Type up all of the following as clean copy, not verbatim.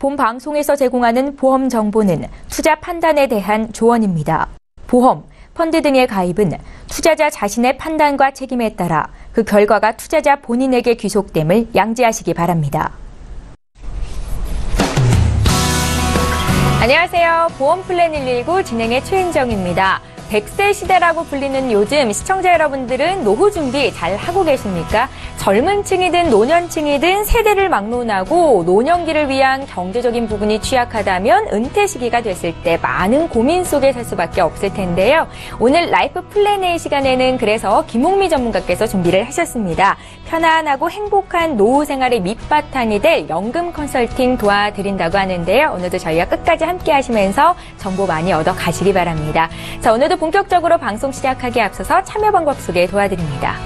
본 방송에서 제공하는 보험 정보는 투자 판단에 대한 조언입니다. 보험, 펀드 등의 가입은 투자자 자신의 판단과 책임에 따라 그 결과가 투자자 본인에게 귀속됨을 양지하시기 바랍니다. 안녕하세요. 보험플랜 119 진행의 최은정입니다. 100세 시대라고 불리는 요즘 시청자 여러분들은 노후 준비 잘 하고 계십니까? 젊은 층이든 노년층이든 세대를 막론하고 노년기를 위한 경제적인 부분이 취약하다면 은퇴 시기가 됐을 때 많은 고민 속에 살 수밖에 없을 텐데요. 오늘 라이프 플랜 A 시간에는 그래서 김홍미 전문가께서 준비를 하셨습니다. 편안하고 행복한 노후 생활의 밑바탕이 될 연금 컨설팅 도와드린다고 하는데요. 오늘도 저희와 끝까지 함께 하시면서 정보 많이 얻어 가시기 바랍니다. 자, 오늘도 본격적으로 방송 시작하기에 앞서서 참여 방법 소개 도와드립니다.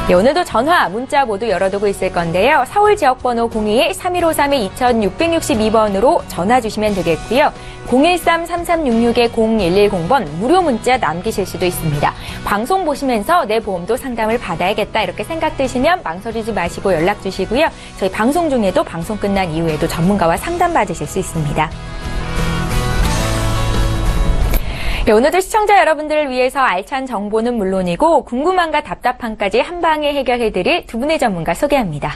네, 오늘도 전화, 문자 모두 열어두고 있을 건데요. 서울 지역번호 02-3153-2662번으로 전화 주시면 되겠고요. 013-3366-0110번 무료 문자 남기실 수도 있습니다. 방송 보시면서 내 보험도 상담을 받아야겠다 이렇게 생각되시면 망설이지 마시고 연락 주시고요. 저희 방송 중에도 방송 끝난 이후에도 전문가와 상담 받으실 수 있습니다. 네, 오늘도 시청자 여러분들을 위해서 알찬 정보는 물론이고 궁금함과 답답함까지 한 방에 해결해드릴 두 분의 전문가 소개합니다.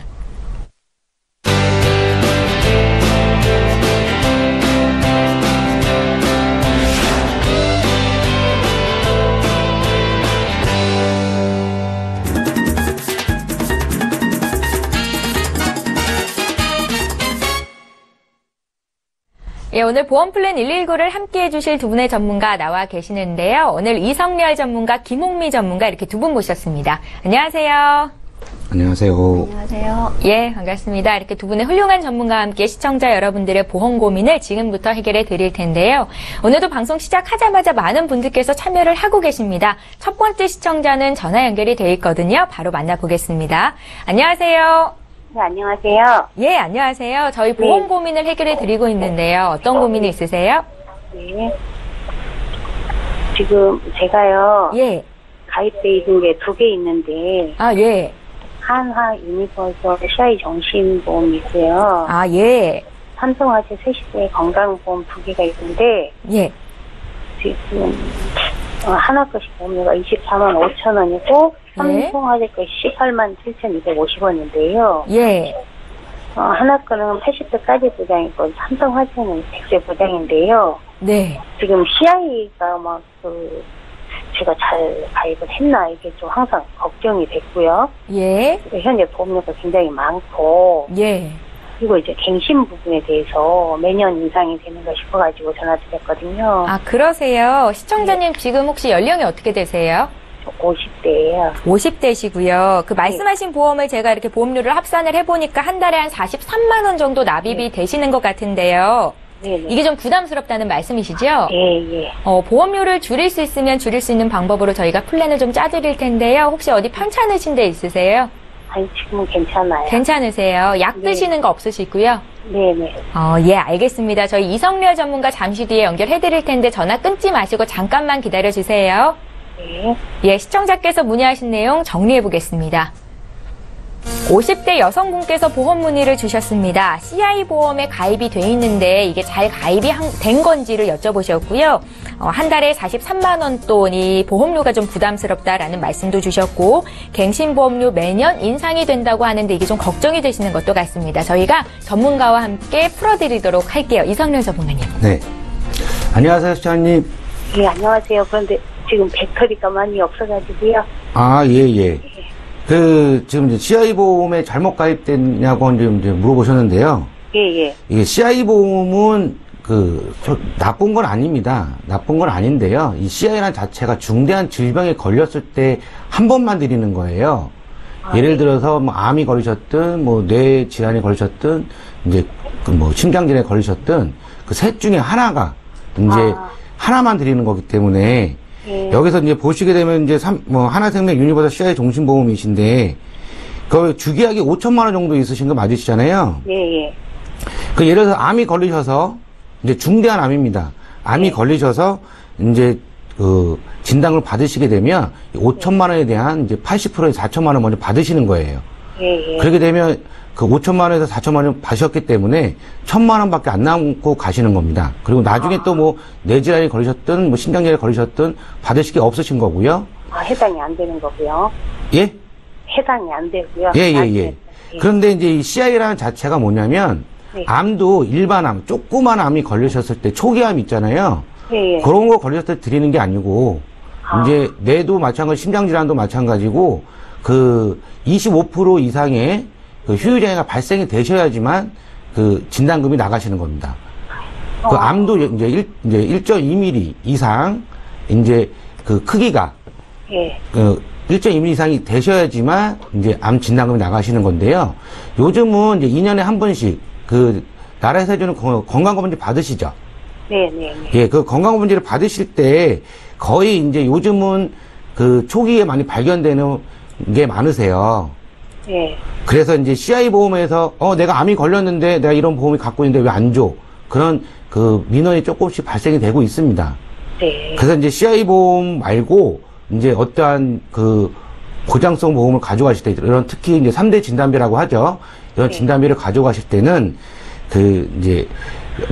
예, 오늘 보험플랜 119를 함께 해주실 두 분의 전문가 나와 계시는데요. 오늘 이성렬 전문가, 김홍미 전문가 이렇게 두 분 모셨습니다. 안녕하세요. 안녕하세요. 안녕하세요. 예, 반갑습니다. 이렇게 두 분의 훌륭한 전문가와 함께 시청자 여러분들의 보험 고민을 지금부터 해결해 드릴 텐데요. 오늘도 방송 시작하자마자 많은 분들께서 참여를 하고 계십니다. 첫 번째 시청자는 전화 연결이 되어 있거든요. 바로 만나보겠습니다. 안녕하세요. 네, 안녕하세요. 예, 안녕하세요. 저희 보험 고민을 해결해 드리고 있는데요. 어떤 고민이 있으세요? 네. 지금 제가요. 예. 가입돼 있는 게 두 개 있는데. 아, 예. 한화 유니버설 CI 정신보험이 있고요. 아, 예. 삼성화재 세시대 건강보험 두 개가 있는데. 예. 지금 하나 것이 보험료가 24만 5천 원이고 삼성화재 것이 18만 7,250원인데요. 예. 하나 거는 80세까지 보장이고 삼성화재는 100세 보장인데요. 네. 지금 CI가 제가 잘 가입을 했나 이게 좀 항상 걱정이 됐고요. 예. 현재 보험료가 굉장히 많고. 예. 그리고 이제 갱신 부분에 대해서 매년 인상이 되는가 싶어가지고 전화드렸거든요. 아, 그러세요. 시청자님 지금 혹시 연령이 어떻게 되세요? 50대예요. 50대시고요. 그 말씀하신 보험을 제가 이렇게 보험료를 합산을 해보니까 한 달에 한 43만 원 정도 납입이 되시는 것 같은데요. 네네. 이게 좀 부담스럽다는 말씀이시죠? 예. 보험료를 줄일 수 있으면 줄일 수 있는 방법으로 저희가 플랜을 좀 짜드릴 텐데요. 혹시 어디 편찮으신 데 있으세요? 아니, 지금은 괜찮아요. 괜찮으세요? 약 드시는 거 없으시고요? 네네. 예, 알겠습니다. 저희 이성렬 전문가 잠시 뒤에 연결해드릴 텐데 전화 끊지 마시고 잠깐만 기다려주세요. 네. 예, 시청자께서 문의하신 내용 정리해보겠습니다. 50대 여성분께서 보험 문의를 주셨습니다. CI 보험에 가입이 돼 있는데 이게 잘 가입이 된 건지를 여쭤보셨고요. 한 달에 43만 원 돈이 보험료가 좀 부담스럽다라는 말씀도 주셨고 갱신보험료 매년 인상이 된다고 하는데 이게 좀 걱정이 되시는 것도 같습니다. 저희가 전문가와 함께 풀어드리도록 할게요. 이성렬 전문가님. 네. 안녕하세요, 시청자님. 예, 안녕하세요. 그런데 지금 배터리가 많이 없어가지고요. 아, 예. 지금 이제 CI 보험에 잘못 가입됐냐고 이제 물어보셨는데요. 예. 이게 CI 보험은 나쁜 건 아닙니다. 나쁜 건 아닌데요. 이 CI라는 자체가 중대한 질병에 걸렸을 때 한 번만 드리는 거예요. 예를 들어서 암이 걸리셨든 뇌 질환이 걸리셨든 이제 심장 질환에 걸리셨든 그 셋 중에 하나가 이제 하나만 드리는 거기 때문에 여기서 이제 보시게 되면 이제 하나생명 유니버설 CI 종신보험이신데 그 주계약이 5천만 원 정도 있으신 거 맞으시잖아요. 예. 예를 들어서 암이 걸리셔서 이제 중대한 암입니다. 암이 걸리셔서 이제 진단을 받으시게 되면 5천만 원에 대한 이제 80%의 4천만 원 먼저 받으시는 거예요. 예. 그렇게 되면 그 5천만 원에서 4천만 원 받으셨기 때문에 1,000만 원밖에 안 남고 가시는 겁니다. 그리고 나중에 또 뭐 뇌질환이 걸리셨든 뭐 신장질환이 걸리셨든 받으실 게 없으신 거고요. 해당이 안 되는 거고요. 예? 해당이 안 되고요. 예. 그런데 이제 이 CI라는 자체가 뭐냐면 네. 암도 일반 암, 조그만 암이 걸리셨을 때 초기 암 있잖아요. 예. 그런 거 걸렸을 때 드리는 게 아니고 이제 뇌도 마찬가지, 심장질환도 마찬가지고 그 25% 이상의 그 후유장애가 발생이 되셔야지만 그 진단금이 나가시는 겁니다. 그 암도 이제 1.2mm 이상 이제 그 크기가 예. 그 1.2mm 이상이 되셔야지만 이제 암 진단금이 나가시는 건데요. 요즘은 이제 2년에 한 번씩 그 나라에서 해주는 건강검진 받으시죠? 네. 예, 그 건강검진을 받으실 때 거의 이제 요즘은 그 초기에 많이 발견되는 게 많으세요. 예. 그래서 이제 CI 보험에서 내가 암이 걸렸는데 내가 이런 보험이 갖고 있는데 왜 안 줘? 그런 그 민원이 조금씩 발생이 되고 있습니다. 네. 그래서 이제 CI 보험 말고 이제 어떠한 그 보장성 보험을 가져가실 때 이런 특히 이제 3대 진단비라고 하죠. 이런 진단비를 가져가실 때는 그 이제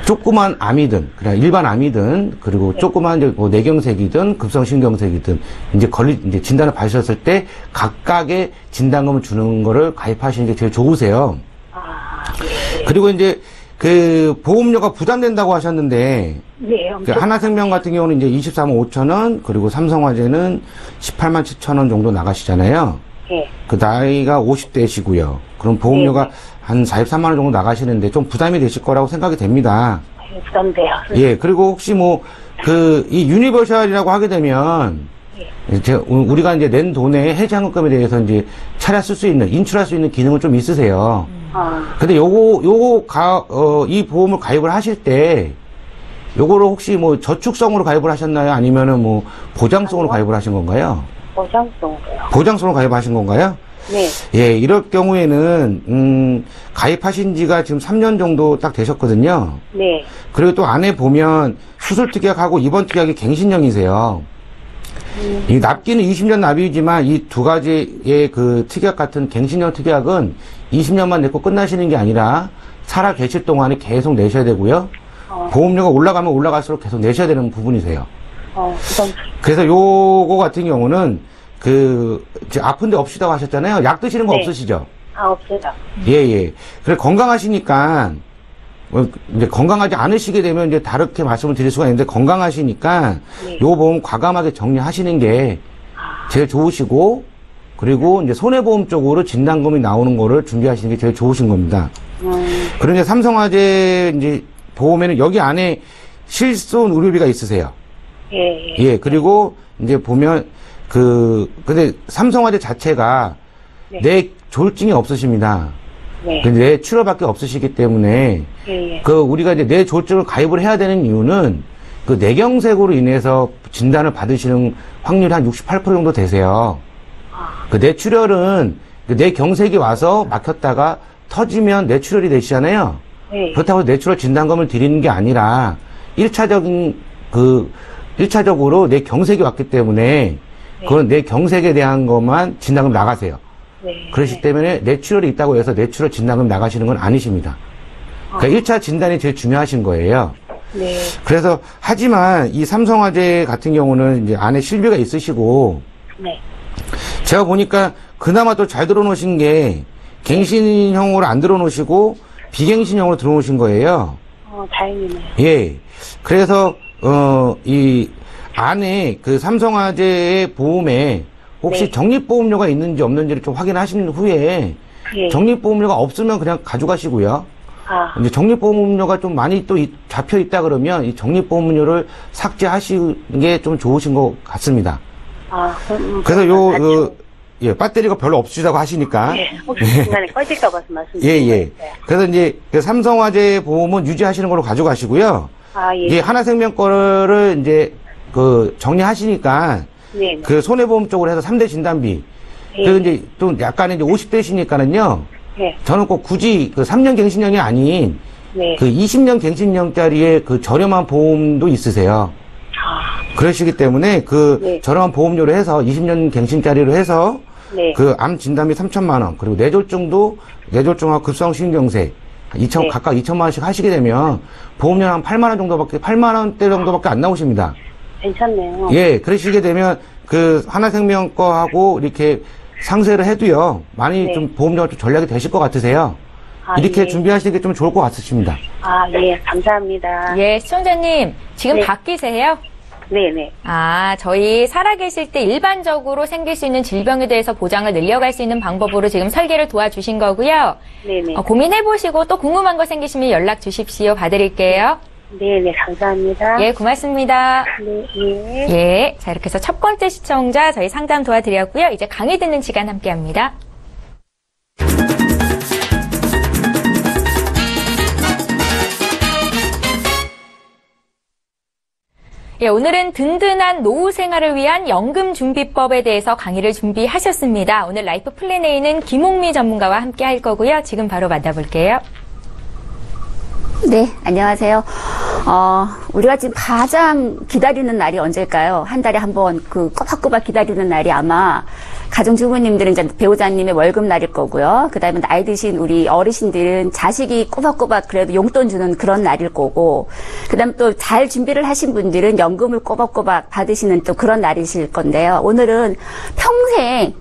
조그만 암이든 그냥 일반 암이든 그리고 조그만 이제 뭐 뇌경색이든 급성신경색이든 이제 진단을 받으셨을 때 각각의 진단금을 주는 거를 가입하시는 게 제일 좋으세요. 그리고 이제 그 보험료가 부담된다고 하셨는데 네. 그 하나생명 같은 경우는 이제 24만 5천 원 그리고 삼성화재는 18만 7천 원 정도 나가시잖아요. 예. 그 나이가 50대시고요. 그럼 보험료가 한 43만 원 정도 나가시는데 좀 부담이 되실 거라고 생각이 됩니다. 부담돼요. 예, 그리고 혹시 뭐 그 이 유니버셜이라고 하게 되면 우리가 이제 낸 돈의 해지환급금에 대해서 이제 차려 쓸 수 있는 인출할 수 있는 기능은 좀 있으세요. 근데 이 보험을 가입을 하실 때 요거를 혹시 뭐 저축성으로 가입을 하셨나요? 아니면은 뭐 보장성으로 가입을 하신 건가요? 보장성으로요. 보장성으로 가입하신 건가요? 네. 예, 이럴 경우에는 가입하신 지가 지금 3년 정도 딱 되셨거든요. 네. 그리고 또 안에 보면 수술 특약하고 입원 특약이 갱신형이세요. 이 납기는 20년 납입이지만 이 두 가지의 그 특약 같은 갱신형 특약은 20년만 내고 끝나시는 게 아니라 살아 계실 동안에 계속 내셔야 되고요. 보험료가 올라가면 올라갈수록 계속 내셔야 되는 부분이세요. 부담. 그래서 요거 같은 경우는 이제 아픈데 없으시다고 하셨잖아요. 약 드시는 거 네. 없으시죠? 없어요. 예. 그래 건강하시니까 이제 건강하지 않으시게 되면 이제 다르게 말씀을 드릴 수가 있는데 건강하시니까 네. 요 보험 과감하게 정리하시는 게 제일 좋으시고 그리고 이제 손해보험 쪽으로 진단금이 나오는 거를 준비하시는 게 제일 좋으신 겁니다. 그리고 이제 삼성화재 이제 보험에는 여기 안에 실손 의료비가 있으세요. 예. 예, 그리고 이제 보면 근데 삼성화재 자체가 네. 뇌 조울증이 없으십니다. 네. 근데 뇌 출혈밖에 없으시기 때문에 예. 우리가 이제 뇌 조울증을 가입을 해야 되는 이유는 그 뇌경색으로 인해서 진단을 받으시는 확률이 한 68% 정도 되세요. 그 뇌출혈은 뇌경색이 와서 막혔다가 터지면 뇌출혈이 되시잖아요. 네. 그렇다고 뇌출혈 진단금을 드리는 게 아니라 1차적으로 뇌경색이 왔기 때문에 그건 뇌경색에 대한 것만 진단금 나가세요. 네. 그렇기 때문에 뇌출혈이 있다고 해서 뇌출혈 진단금 나가시는 건 아니십니다. 그러니까 1차 진단이 제일 중요하신 거예요. 네. 그래서 하지만 이 삼성화재 같은 경우는 이제 안에 실비가 있으시고 네. 제가 보니까 그나마 또 잘 들어놓으신 게 갱신형으로 안 들어놓으시고 비갱신형으로 들어놓으신 거예요. 다행이네요. 예. 그래서 이 안에 그 삼성화재의 보험에 혹시 네. 적립보험료가 있는지 없는지를 좀 확인하신 후에 예. 적립보험료가 없으면 그냥 가져가시고요. 이제 적립보험료가 좀 많이 또 잡혀 있다 그러면 이 적립보험료를 삭제하시는 게 좀 좋으신 것 같습니다. 그래서 배터리가 별로 없으시다고 하시니까. 예. 혹시 중간에 꺼질까봐 말씀드리는 예. 그래서 이제 그 삼성화재 보험은 유지하시는 걸로 가져가시고요. 예. 이제 하나생명 거를 이제 정리하시니까 네. 그 손해보험 쪽으로 해서 3대 진단비. 그리고 이제 또 약간 이제 50대시니까는요. 네. 저는 꼭 굳이 그 3년 갱신형이 아닌 네. 그 20년 갱신형짜리의 그 저렴한 보험도 있으세요. 그러시기 때문에 네. 저렴한 보험료로 해서 20년 갱신짜리로 해서 네. 그 암 진단비 3천만 원, 그리고 뇌졸중도 뇌졸중하고 급성심경색 2천 네. 각각 2천만 원씩 하시게 되면 보험료 한 8만 원대 정도밖에 안 나오십니다. 괜찮네요. 예, 그러시게 되면 그 하나생명 거하고 이렇게 상세를 해도요, 많이 네. 좀 보험료가 좀 전략이 되실 것 같으세요. 아, 이렇게 예. 준비하시는 게 좀 좋을 것 같으십니다. 아, 예, 감사합니다. 예, 시청자님, 지금 네. 바뀌세요? 네네. 아, 저희 살아계실 때 일반적으로 생길 수 있는 질병에 대해서 보장을 늘려갈 수 있는 방법으로 지금 설계를 도와주신 거고요. 네네. 고민해보시고 또 궁금한 거 생기시면 연락 주십시오. 봐드릴게요. 네네, 감사합니다. 예, 고맙습니다. 네, 예. 예, 자, 이렇게 해서 첫 번째 시청자 저희 상담 도와드렸고요. 이제 강의 듣는 시간 함께 합니다. 예, 오늘은 든든한 노후 생활을 위한 연금 준비법에 대해서 강의를 준비하셨습니다. 오늘 라이프 플랜A는 김홍미 전문가와 함께 할 거고요. 지금 바로 만나볼게요. 네, 안녕하세요. 우리가 지금 가장 기다리는 날이 언제일까요? 한 달에 한 번 그 꼬박꼬박 기다리는 날이 아마 가정주부님들은 이제 배우자님의 월급 날일 거고요. 그 다음에 나이 드신 우리 어르신들은 자식이 꼬박꼬박 그래도 용돈 주는 그런 날일 거고, 그 다음에 또 잘 준비를 하신 분들은 연금을 꼬박꼬박 받으시는 또 그런 날이실 건데요. 오늘은 평생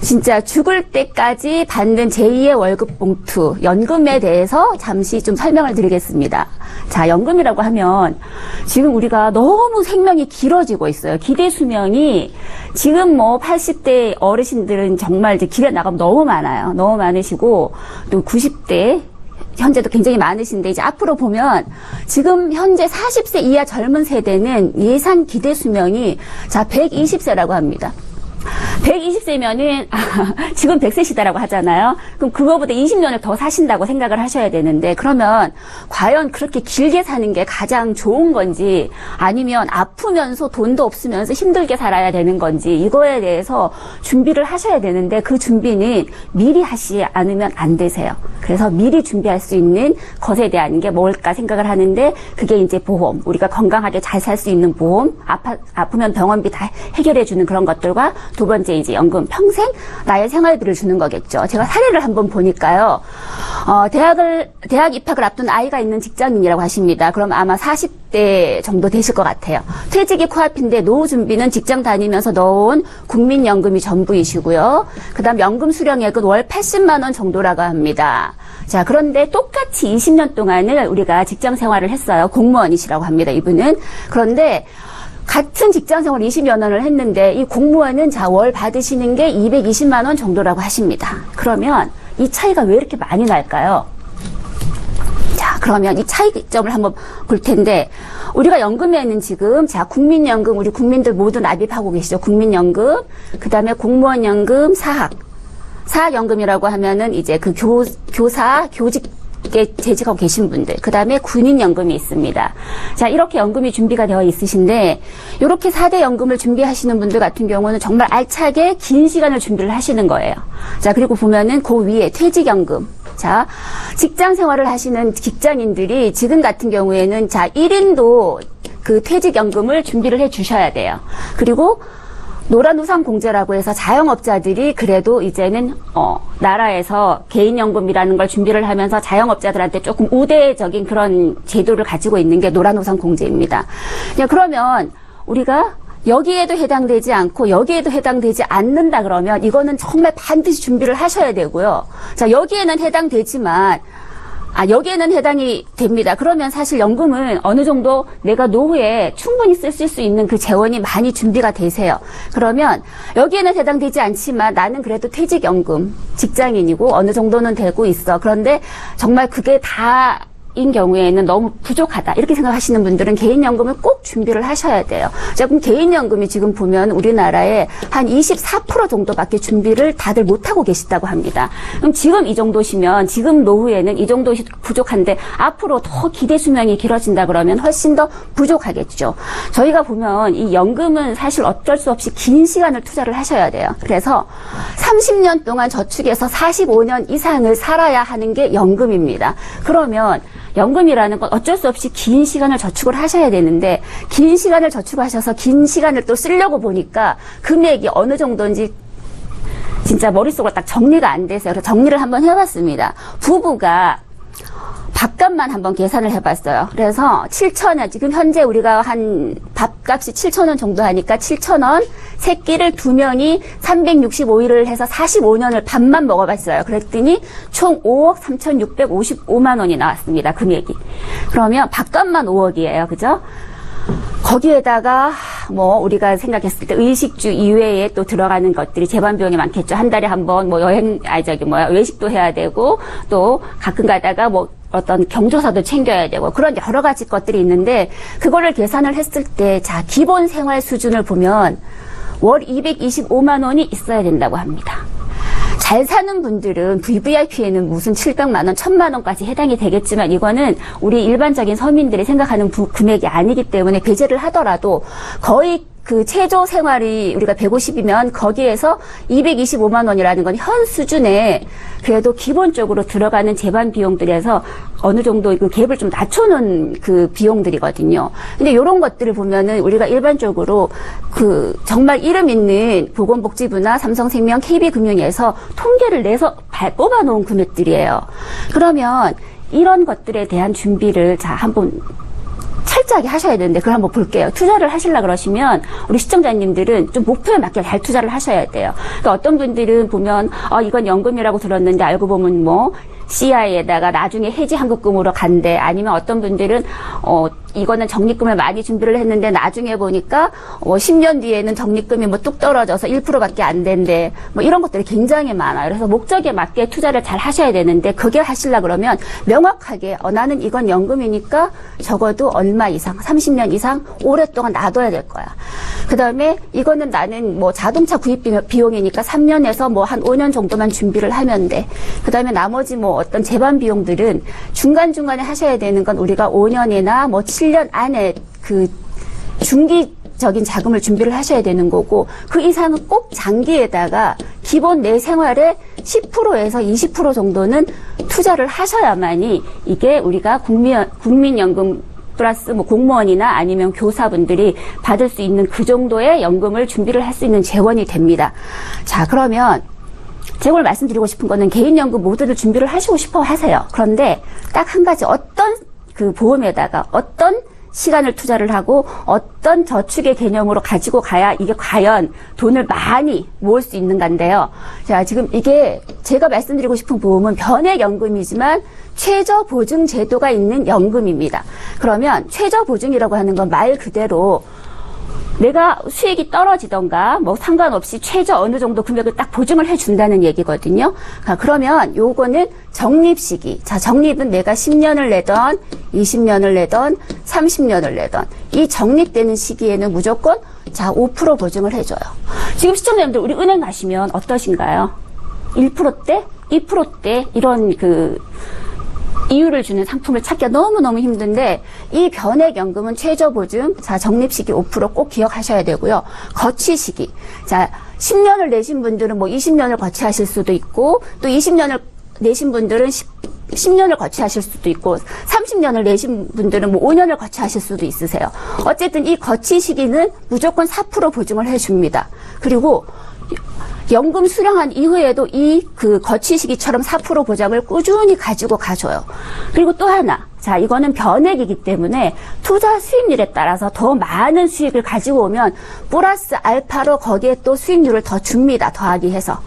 진짜 죽을 때까지 받는 제2의 월급 봉투, 연금에 대해서 잠시 좀 설명을 드리겠습니다. 자, 연금이라고 하면 지금 우리가 너무 생명이 길어지고 있어요. 기대 수명이 지금 뭐 80대 어르신들은 정말 이제 길에 나가면 너무 많아요. 너무 많으시고 또 90대 현재도 굉장히 많으신데 이제 앞으로 보면 지금 현재 40세 이하 젊은 세대는 예상 기대 수명이 자 120세라고 합니다. 120세면은 지금 100세 시대라고 하잖아요. 그럼 그거보다 20년을 더 사신다고 생각을 하셔야 되는데, 그러면 과연 그렇게 길게 사는 게 가장 좋은 건지, 아니면 아프면서 돈도 없으면서 힘들게 살아야 되는 건지, 이거에 대해서 준비를 하셔야 되는데, 그 준비는 미리 하시지 않으면 안 되세요. 그래서 미리 준비할 수 있는 것에 대한 게 뭘까 생각을 하는데, 그게 이제 보험, 우리가 건강하게 잘 살 수 있는 보험, 아프면 병원비 다 해결해주는 그런 것들과, 두 번째 이제 연금, 평생 나의 생활비를 주는 거겠죠. 제가 사례를 한번 보니까요. 대학 입학을 앞둔 아이가 있는 직장인이라고 하십니다. 그럼 아마 40대 정도 되실 것 같아요. 퇴직이 코앞인데 노후 준비는 직장 다니면서 넣은 국민연금이 전부이시고요. 그 다음 연금 수령액은 월 80만 원 정도라고 합니다. 자, 그런데 똑같이 20년 동안을 우리가 직장 생활을 했어요. 공무원이시라고 합니다, 이분은. 그런데 같은 직장 생활 20여 년을 했는데 이 공무원은 자, 월 받으시는 게 220만 원 정도라고 하십니다. 그러면 이 차이가 왜 이렇게 많이 날까요? 자, 그러면 이 차이점을 한번 볼 텐데, 우리가 연금에는 지금 자, 국민연금, 우리 국민들 모두 납입하고 계시죠. 국민연금, 그 다음에 공무원연금, 사학연금이라고 하면은 이제 그 교사, 교직에 재직하고 계신 분들, 그 다음에 군인연금이 있습니다. 자, 이렇게 연금이 준비가 되어 있으신데, 이렇게 4대 연금을 준비하시는 분들 같은 경우는 정말 알차게 긴 시간을 준비를 하시는 거예요. 자, 그리고 보면은 그 위에 퇴직연금. 자, 직장 생활을 하시는 직장인들이 지금 같은 경우에는 자, 1인도 그 퇴직연금을 준비를 해 주셔야 돼요. 그리고 노란우산공제라고 해서 자영업자들이 그래도 이제는 나라에서 개인연금이라는 걸 준비를 하면서 자영업자들한테 조금 우대적인 그런 제도를 가지고 있는 게 노란우산공제입니다. 그러면 우리가 여기에도 해당되지 않고 여기에도 해당되지 않는다 그러면 이거는 정말 반드시 준비를 하셔야 되고요. 자, 여기에는 해당되지만 여기에는 해당이 됩니다. 그러면 사실 연금은 어느 정도 내가 노후에 충분히 쓸 수 있는 그 재원이 많이 준비가 되세요. 그러면 여기에는 해당되지 않지만 나는 그래도 퇴직연금, 직장인이고 어느 정도는 되고 있어. 그런데 정말 그게 다인 경우에는 너무 부족하다. 이렇게 생각하시는 분들은 개인연금을 꼭 준비를 하셔야 돼요. 자, 그럼 개인연금이 지금 보면 우리나라에 한 24% 정도밖에 준비를 다들 못하고 계시다고 합니다. 그럼 지금 이 정도시면 지금 노후에는 이 정도 부족한데 앞으로 더 기대 수명이 길어진다 그러면 훨씬 더 부족하겠죠. 저희가 보면 이 연금은 사실 어쩔 수 없이 긴 시간을 투자를 하셔야 돼요. 그래서 30년 동안 저축해서 45년 이상을 살아야 하는 게 연금입니다. 그러면 연금이라는 건 어쩔 수 없이 긴 시간을 저축을 하셔야 되는데 긴 시간을 저축하셔서 긴 시간을 또 쓰려고 보니까 금액이 어느 정도인지 진짜 머릿속으로 딱 정리가 안 돼서요. 그래서 정리를 한번 해봤습니다. 부부가 밥값만 한번 계산을 해봤어요. 그래서 7,000원, 지금 현재 우리가 한 밥값이 7,000원 정도 하니까 7,000원, 세 끼를 두 명이 365일을 해서 45년을 밥만 먹어봤어요. 그랬더니 총 5억 3,655만 원이 나왔습니다. 금액이. 그러면 밥값만 5억이에요. 그죠? 거기에다가 뭐 우리가 생각했을 때 의식주 이외에 또 들어가는 것들이 재반 비용이 많겠죠. 한 달에 한 번 뭐 외식도 해야 되고 또 가끔 가다가 뭐 어떤 경조사도 챙겨야 되고 그런 여러 가지 것들이 있는데 그거를 계산을 했을 때 자, 기본 생활 수준을 보면 월 225만 원이 있어야 된다고 합니다. 잘 사는 분들은 VVIP에는 무슨 700만 원, 1000만 원까지 해당이 되겠지만 이거는 우리 일반적인 서민들이 생각하는 금액이 아니기 때문에 배제를 하더라도 거의 그 최저 생활이 우리가 150이면 거기에서 225만 원이라는 건 현 수준에 그래도 기본적으로 들어가는 재반 비용들에서 어느 정도 그 갭을 좀 낮춰놓은 그 비용들이거든요. 근데 이런 것들을 보면은 우리가 일반적으로 그 정말 이름 있는 보건복지부나 삼성생명, KB금융에서 통계를 내서 뽑아놓은 금액들이에요. 그러면 이런 것들에 대한 준비를 자 한번 철저하게 하셔야 되는데 그걸 한번 볼게요. 투자를 하시려고 그러시면 우리 시청자님들은 좀 목표에 맞게 잘 투자를 하셔야 돼요. 그러니까 어떤 분들은 보면 이건 연금이라고 들었는데 알고 보면 뭐 CI에다가 나중에 해지환급금으로 간대. 아니면 어떤 분들은 이거는 적립금을 많이 준비를 했는데 나중에 보니까 10년 뒤에는 적립금이 뭐 뚝 떨어져서 1%밖에 안 된대. 뭐 이런 것들이 굉장히 많아요. 그래서 목적에 맞게 투자를 잘 하셔야 되는데 그게 하시려고 그러면 명확하게 나는 이건 연금이니까 적어도 얼마 이상, 30년 이상 오랫동안 놔둬야 될 거야. 그다음에 이거는 나는 뭐 자동차 구입 비용이니까 3년에서 뭐 한 5년 정도만 준비를 하면 돼. 그다음에 나머지 뭐 어떤 재반 비용들은 중간중간에 하셔야 되는 건 우리가 5년이나 뭐 7년 안에 그 중기적인 자금을 준비를 하셔야 되는 거고 그 이상은 꼭 장기에다가 기본 내 생활의 10%에서 20% 정도는 투자를 하셔야만이 이게 우리가 국민연금 플러스 뭐 공무원이나 아니면 교사분들이 받을 수 있는 그 정도의 연금을 준비를 할 수 있는 재원이 됩니다. 자, 그러면 제가 오늘 말씀드리고 싶은 거는 개인연금 모두를 준비를 하시고 싶어 하세요. 그런데 딱 한 가지 어떤 그 보험에다가 어떤 시간을 투자를 하고 어떤 저축의 개념으로 가지고 가야 이게 과연 돈을 많이 모을 수 있는가인데요. 자, 지금 이게 제가 말씀드리고 싶은 보험은 변액연금이지만 최저보증 제도가 있는 연금입니다. 그러면 최저보증이라고 하는 건 말 그대로 내가 수익이 떨어지던가 뭐 상관없이 최저 어느 정도 금액을 딱 보증을 해준다는 얘기거든요. 그러면 요거는 적립 시기. 자, 적립은 내가 10년을 내던 20년을 내던 30년을 내던 이 적립되는 시기에는 무조건 자 5% 보증을 해줘요. 지금 시청자님들 우리 은행 가시면 어떠신가요? 1%대? 2%대? 이런 그 이유를 주는 상품을 찾기가 너무너무 힘든데 이 변액연금은 최저보증, 자 적립시기 5% 꼭 기억하셔야 되고요. 거치시기, 자 10년을 내신 분들은 뭐 20년을 거치하실 수도 있고 또 20년을 내신 분들은 10년을 거치하실 수도 있고 30년을 내신 분들은 뭐 5년을 거치하실 수도 있으세요. 어쨌든 이 거치 시기는 무조건 4% 보증을 해줍니다. 그리고 연금 수령한 이후에도 이 그 거치 시기처럼 4% 보장을 꾸준히 가지고 가줘요. 그리고 또 하나, 자 이거는 변액이기 때문에 투자 수익률에 따라서 더 많은 수익을 가지고 오면 플러스 알파로 거기에 또 수익률을 더 줍니다. 더하기 해서.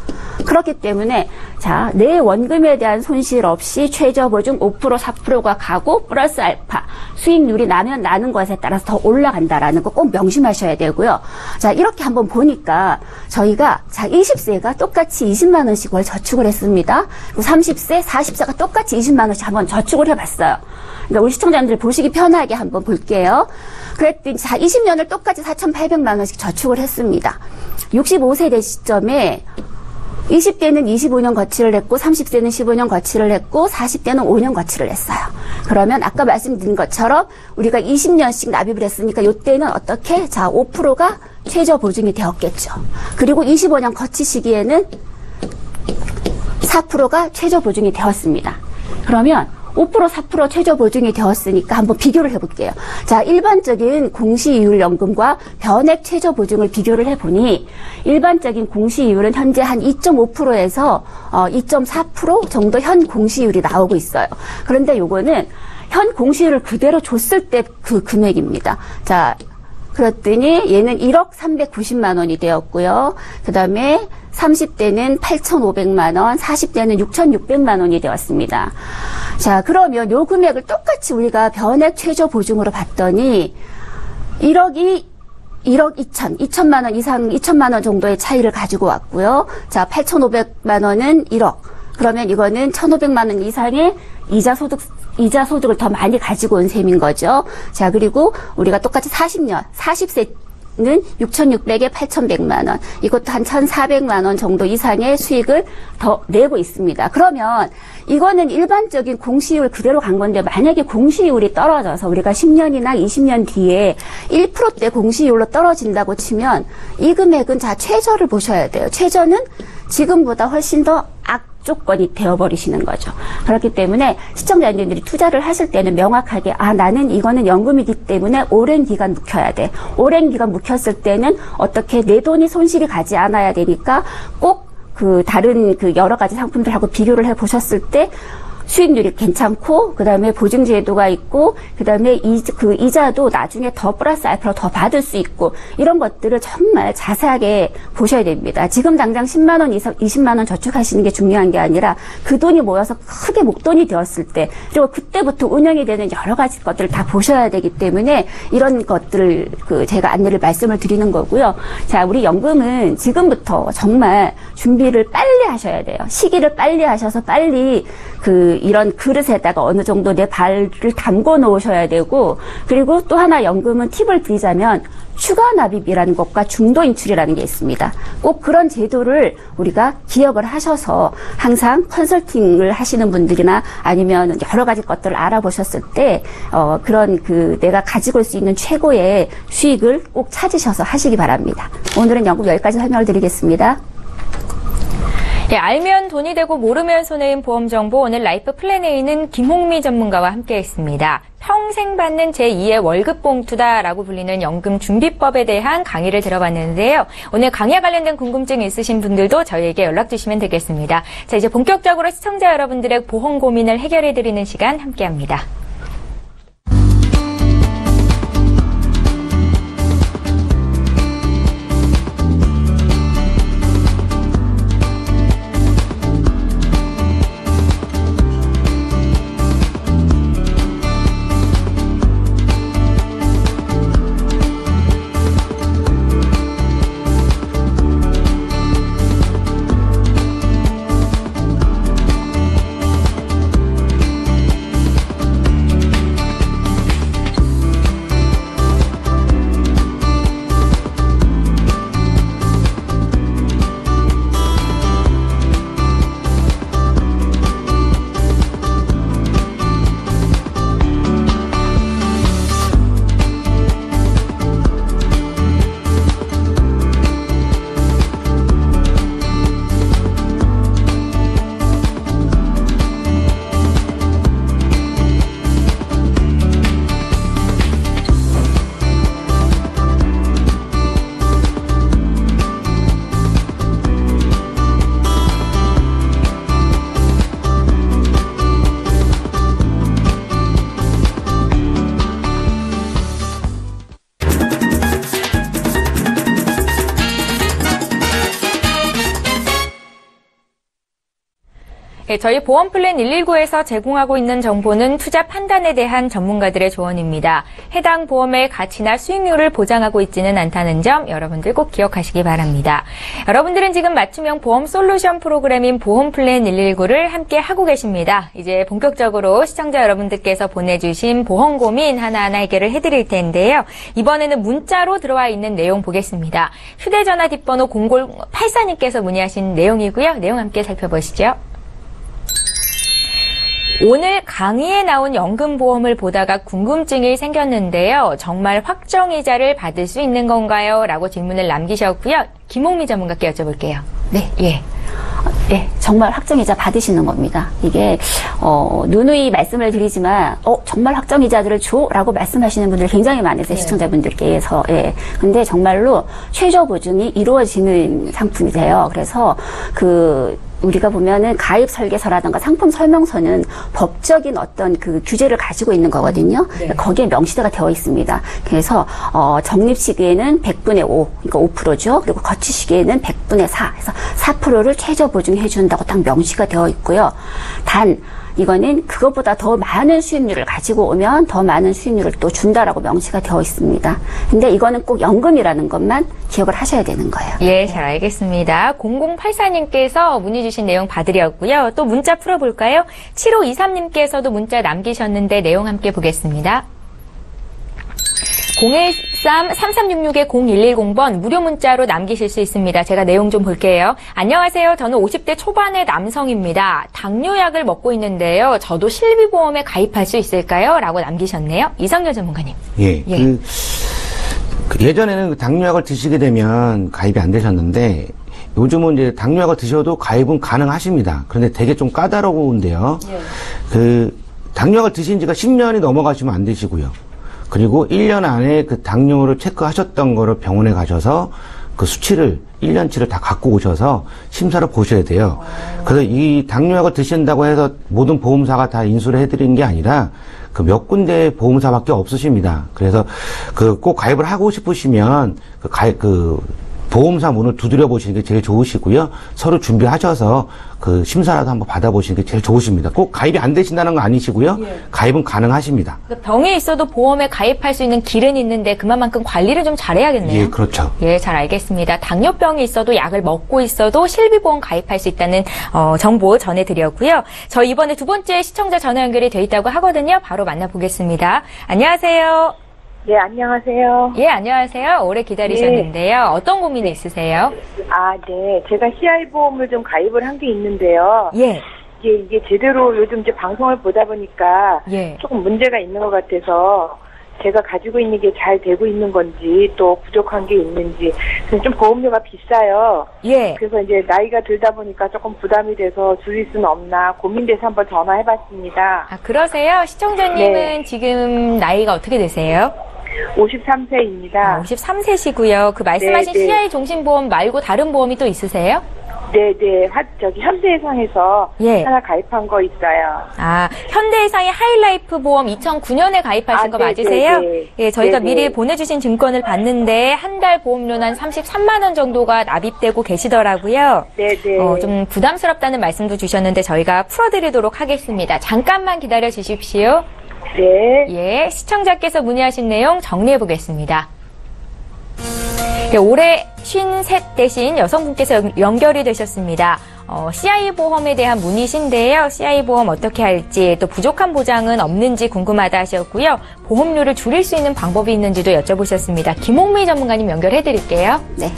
그렇기 때문에 자 내 원금에 대한 손실 없이 최저보증 5% 4%가 가고 플러스 알파 수익률이 나면 나는 것에 따라서 더 올라간다라는 거 꼭 명심하셔야 되고요. 자 이렇게 한번 보니까 저희가 자 20세가 똑같이 20만 원씩 월 저축을 했습니다. 30세, 40세가 똑같이 20만 원씩 한번 저축을 해봤어요. 그러니까 우리 시청자님들 보시기 편하게 한번 볼게요. 그랬더니 자 20년을 똑같이 4,800만 원씩 저축을 했습니다. 65세 시점에 20대는 25년 거치를 했고 30세는 15년 거치를 했고 40대는 5년 거치를 했어요. 그러면 아까 말씀드린 것처럼 우리가 20년씩 납입을 했으니까 이때는 어떻게? 자 5%가 최저 보증이 되었겠죠. 그리고 25년 거치 시기에는 4%가 최저 보증이 되었습니다. 그러면 5%, 4% 최저 보증이 되었으니까 한번 비교를 해볼게요. 자, 일반적인 공시이율 연금과 변액 최저 보증을 비교를 해보니 일반적인 공시이율은 현재 한 2.5%에서 2.4% 정도 현 공시이율이 나오고 있어요. 그런데 요거는 현 공시이율을 그대로 줬을 때 그 금액입니다. 자, 그랬더니 얘는 1억 390만 원이 되었고요. 그 다음에 30대는 8,500만 원, 40대는 6,600만 원이 되었습니다. 자, 그러면 요 금액을 똑같이 우리가 변액 최저 보증으로 봤더니 1억 2천만 원 이상, 2천만 원 정도의 차이를 가지고 왔고요. 자, 8,500만 원은 1억. 그러면 이거는 1,500만 원 이상의 이자 소득을 더 많이 가지고 온 셈인 거죠. 자, 그리고 우리가 똑같이 40세는 6,600에 8,100만 원. 이것도 한 1,400만 원 정도 이상의 수익을 더 내고 있습니다. 그러면 이거는 일반적인 공시이율 그대로 간 건데 만약에 공시이율이 떨어져서 우리가 10년이나 20년 뒤에 1%대 공시이율로 떨어진다고 치면 이 금액은 자, 최저를 보셔야 돼요. 최저는 지금보다 훨씬 더 악조건이 되어버리시는 거죠. 그렇기 때문에 시청자님들이 투자를 하실 때는 명확하게 나는 이거는 연금이기 때문에 오랜 기간 묵혀야 돼. 오랜 기간 묵혔을 때는 어떻게 내 돈이 손실이 가지 않아야 되니까 꼭 다른 여러 가지 상품들하고 비교를 해 보셨을 때 수익률이 괜찮고, 그 다음에 보증제도가 있고, 그 다음에 이자도 나중에 더 플러스 알파로 더 받을 수 있고, 이런 것들을 정말 자세하게 보셔야 됩니다. 지금 당장 10만원 이상, 20만원 저축하시는 게 중요한 게 아니라 그 돈이 모여서 크게 목돈이 되었을 때, 그리고 그때부터 운영이 되는 여러 가지 것들을 다 보셔야 되기 때문에 이런 것들을 제가 안내를 말씀을 드리는 거고요. 자, 우리 연금은 지금부터 정말 준비를 빨리 하셔야 돼요. 시기를 빨리 하셔서 빨리 이런 그릇에다가 어느 정도 내 발을 담궈 놓으셔야 되고, 그리고 또 하나 연금은 팁을 드리자면 추가 납입이라는 것과 중도 인출이라는 게 있습니다. 꼭 그런 제도를 우리가 기억을 하셔서 항상 컨설팅을 하시는 분들이나 아니면 여러 가지 것들을 알아보셨을 때 그런 내가 가지고 올 수 있는 최고의 수익을 꼭 찾으셔서 하시기 바랍니다. 오늘은 연금 여기까지 설명을 드리겠습니다. 예, 알면 돈이 되고 모르면 손해인 보험 정보, 오늘 라이프 플랜에 있는 김홍미 전문가와 함께했습니다. 평생 받는 제2의 월급 봉투다라고 불리는 연금 준비법에 대한 강의를 들어봤는데요. 오늘 강의와 관련된 궁금증 있으신 분들도 저희에게 연락 주시면 되겠습니다. 자, 이제 본격적으로 시청자 여러분들의 보험 고민을 해결해드리는 시간 함께합니다. 네, 저희 보험플랜 119에서 제공하고 있는 정보는 투자 판단에 대한 전문가들의 조언입니다. 해당 보험의 가치나 수익률을 보장하고 있지는 않다는 점 여러분들 꼭 기억하시기 바랍니다. 여러분들은 지금 맞춤형 보험 솔루션 프로그램인 보험플랜 119를 함께 하고 계십니다. 이제 본격적으로 시청자 여러분들께서 보내주신 보험 고민 하나하나 해결을 해드릴 텐데요. 이번에는 문자로 들어와 있는 내용 보겠습니다. 휴대전화 뒷번호 0084님께서 문의하신 내용이고요. 내용 함께 살펴보시죠. 오늘 강의에 나온 연금보험을 보다가 궁금증이 생겼는데요. 정말 확정이자를 받을 수 있는 건가요? 라고 질문을 남기셨고요. 김홍미 전문가께 여쭤볼게요. 네. 예. 네, 정말 확정이자 받으시는 겁니다. 이게 누누이 말씀을 드리지만 정말 확정이자들을 줘라고 말씀하시는 분들 굉장히 많으세요. 시청자분들께서. 예. 근데 정말로 최저 보증이 이루어지는 상품이세요. 그래서 우리가 보면은 가입 설계서라든가 상품 설명서는 법적인 어떤 그 규제를 가지고 있는 거거든요. 네. 거기에 명시가 되어 있습니다. 그래서 적립 시기에는 100분의 5, 그러니까 5%죠. 그리고 거치 시기에는 100분의 4, 그래서 4%를 최저 보증해 준다고 딱 명시가 되어 있고요. 단 이거는 그것보다 더 많은 수익률을 가지고 오면 더 많은 수익률을 또 준다라고 명시가 되어 있습니다. 근데 이거는 꼭 연금이라는 것만 기억을 하셔야 되는 거예요. 예, 잘 알겠습니다. 0084님께서 문의 주신 내용 봐드렸고요. 또 문자 풀어볼까요? 7523님께서도 문자 남기셨는데 내용 함께 보겠습니다. 013-3366-0110번 무료 문자로 남기실 수 있습니다. 제가 내용 좀 볼게요. 안녕하세요. 저는 50대 초반의 남성입니다. 당뇨약을 먹고 있는데요. 저도 실비보험에 가입할 수 있을까요? 라고 남기셨네요. 이성열 전문가님. 예. 예. 예전에는 당뇨약을 드시게 되면 가입이 안 되셨는데 요즘은 이제 당뇨약을 드셔도 가입은 가능하십니다. 그런데 되게 좀 까다로운데요. 예. 당뇨약을 드신 지가 10년이 넘어가시면 안 되시고요. 그리고 1년 안에 그 당뇨를 체크하셨던 거를 병원에 가셔서 그 수치를 1년치를 다 갖고 오셔서 심사를 보셔야 돼요. 그래서 이 당뇨약을 드신다고 해서 모든 보험사가 다 인수를 해드리는 게 아니라 그 몇 군데 보험사밖에 없으십니다. 그래서 꼭 가입을 하고 싶으시면 보험사 문을 두드려 보시는 게 제일 좋으시고요. 서로 준비하셔서 그 심사라도 한번 받아보시는 게 제일 좋으십니다. 꼭 가입이 안 되신다는 건 아니시고요. 예. 가입은 가능하십니다. 병에 있어도 보험에 가입할 수 있는 길은 있는데 그만큼 관리를 좀 잘해야겠네요. 예, 그렇죠. 예, 잘 알겠습니다. 당뇨병이 있어도 약을 먹고 있어도 실비보험 가입할 수 있다는 정보 전해드렸고요. 저 이번에 두 번째 시청자 전화 연결이 돼 있다고 하거든요. 바로 만나보겠습니다. 안녕하세요. 네, 안녕하세요. 예, 안녕하세요. 오래 기다리셨는데요. 네. 어떤 고민이 있으세요? 네. 제가 CI보험을 좀 가입을 한 게 있는데요. 예. 이게 제대로 요즘 이제 방송을 보다 보니까 예. 조금 문제가 있는 것 같아서 제가 가지고 있는 게 잘 되고 있는 건지 또 부족한 게 있는지. 좀 보험료가 비싸요. 예. 그래서 이제 나이가 들다 보니까 조금 부담이 돼서 줄일 수는 없나 고민돼서 한번 전화해봤습니다. 그러세요? 시청자님은 네. 지금 나이가 어떻게 되세요? 53세입니다. 53세시고요. 그 말씀하신 네, 네. CI 종신보험 말고 다른 보험이 또 있으세요? 네네. 현대해상에서 예. 하나 가입한 거 있어요. 현대해상의 하이라이프 보험 2009년에 가입하신 거 맞으세요? 네네. 예, 저희가 네네. 미리 보내주신 증권을 봤는데 한 달 보험료는 한 33만 원 정도가 납입되고 계시더라고요. 네네. 좀 부담스럽다는 말씀도 주셨는데 저희가 풀어드리도록 하겠습니다. 잠깐만 기다려 주십시오. 네. 예, 시청자께서 문의하신 내용 정리해 보겠습니다. 올해 53 대신 여성분께서 연결이 되셨습니다. CI보험에 대한 문의신데요. CI보험 어떻게 할지 또 부족한 보장은 없는지 궁금하다 하셨고요. 보험료를 줄일 수 있는 방법이 있는지도 여쭤보셨습니다. 김홍미 전문가님 연결해 드릴게요. 네.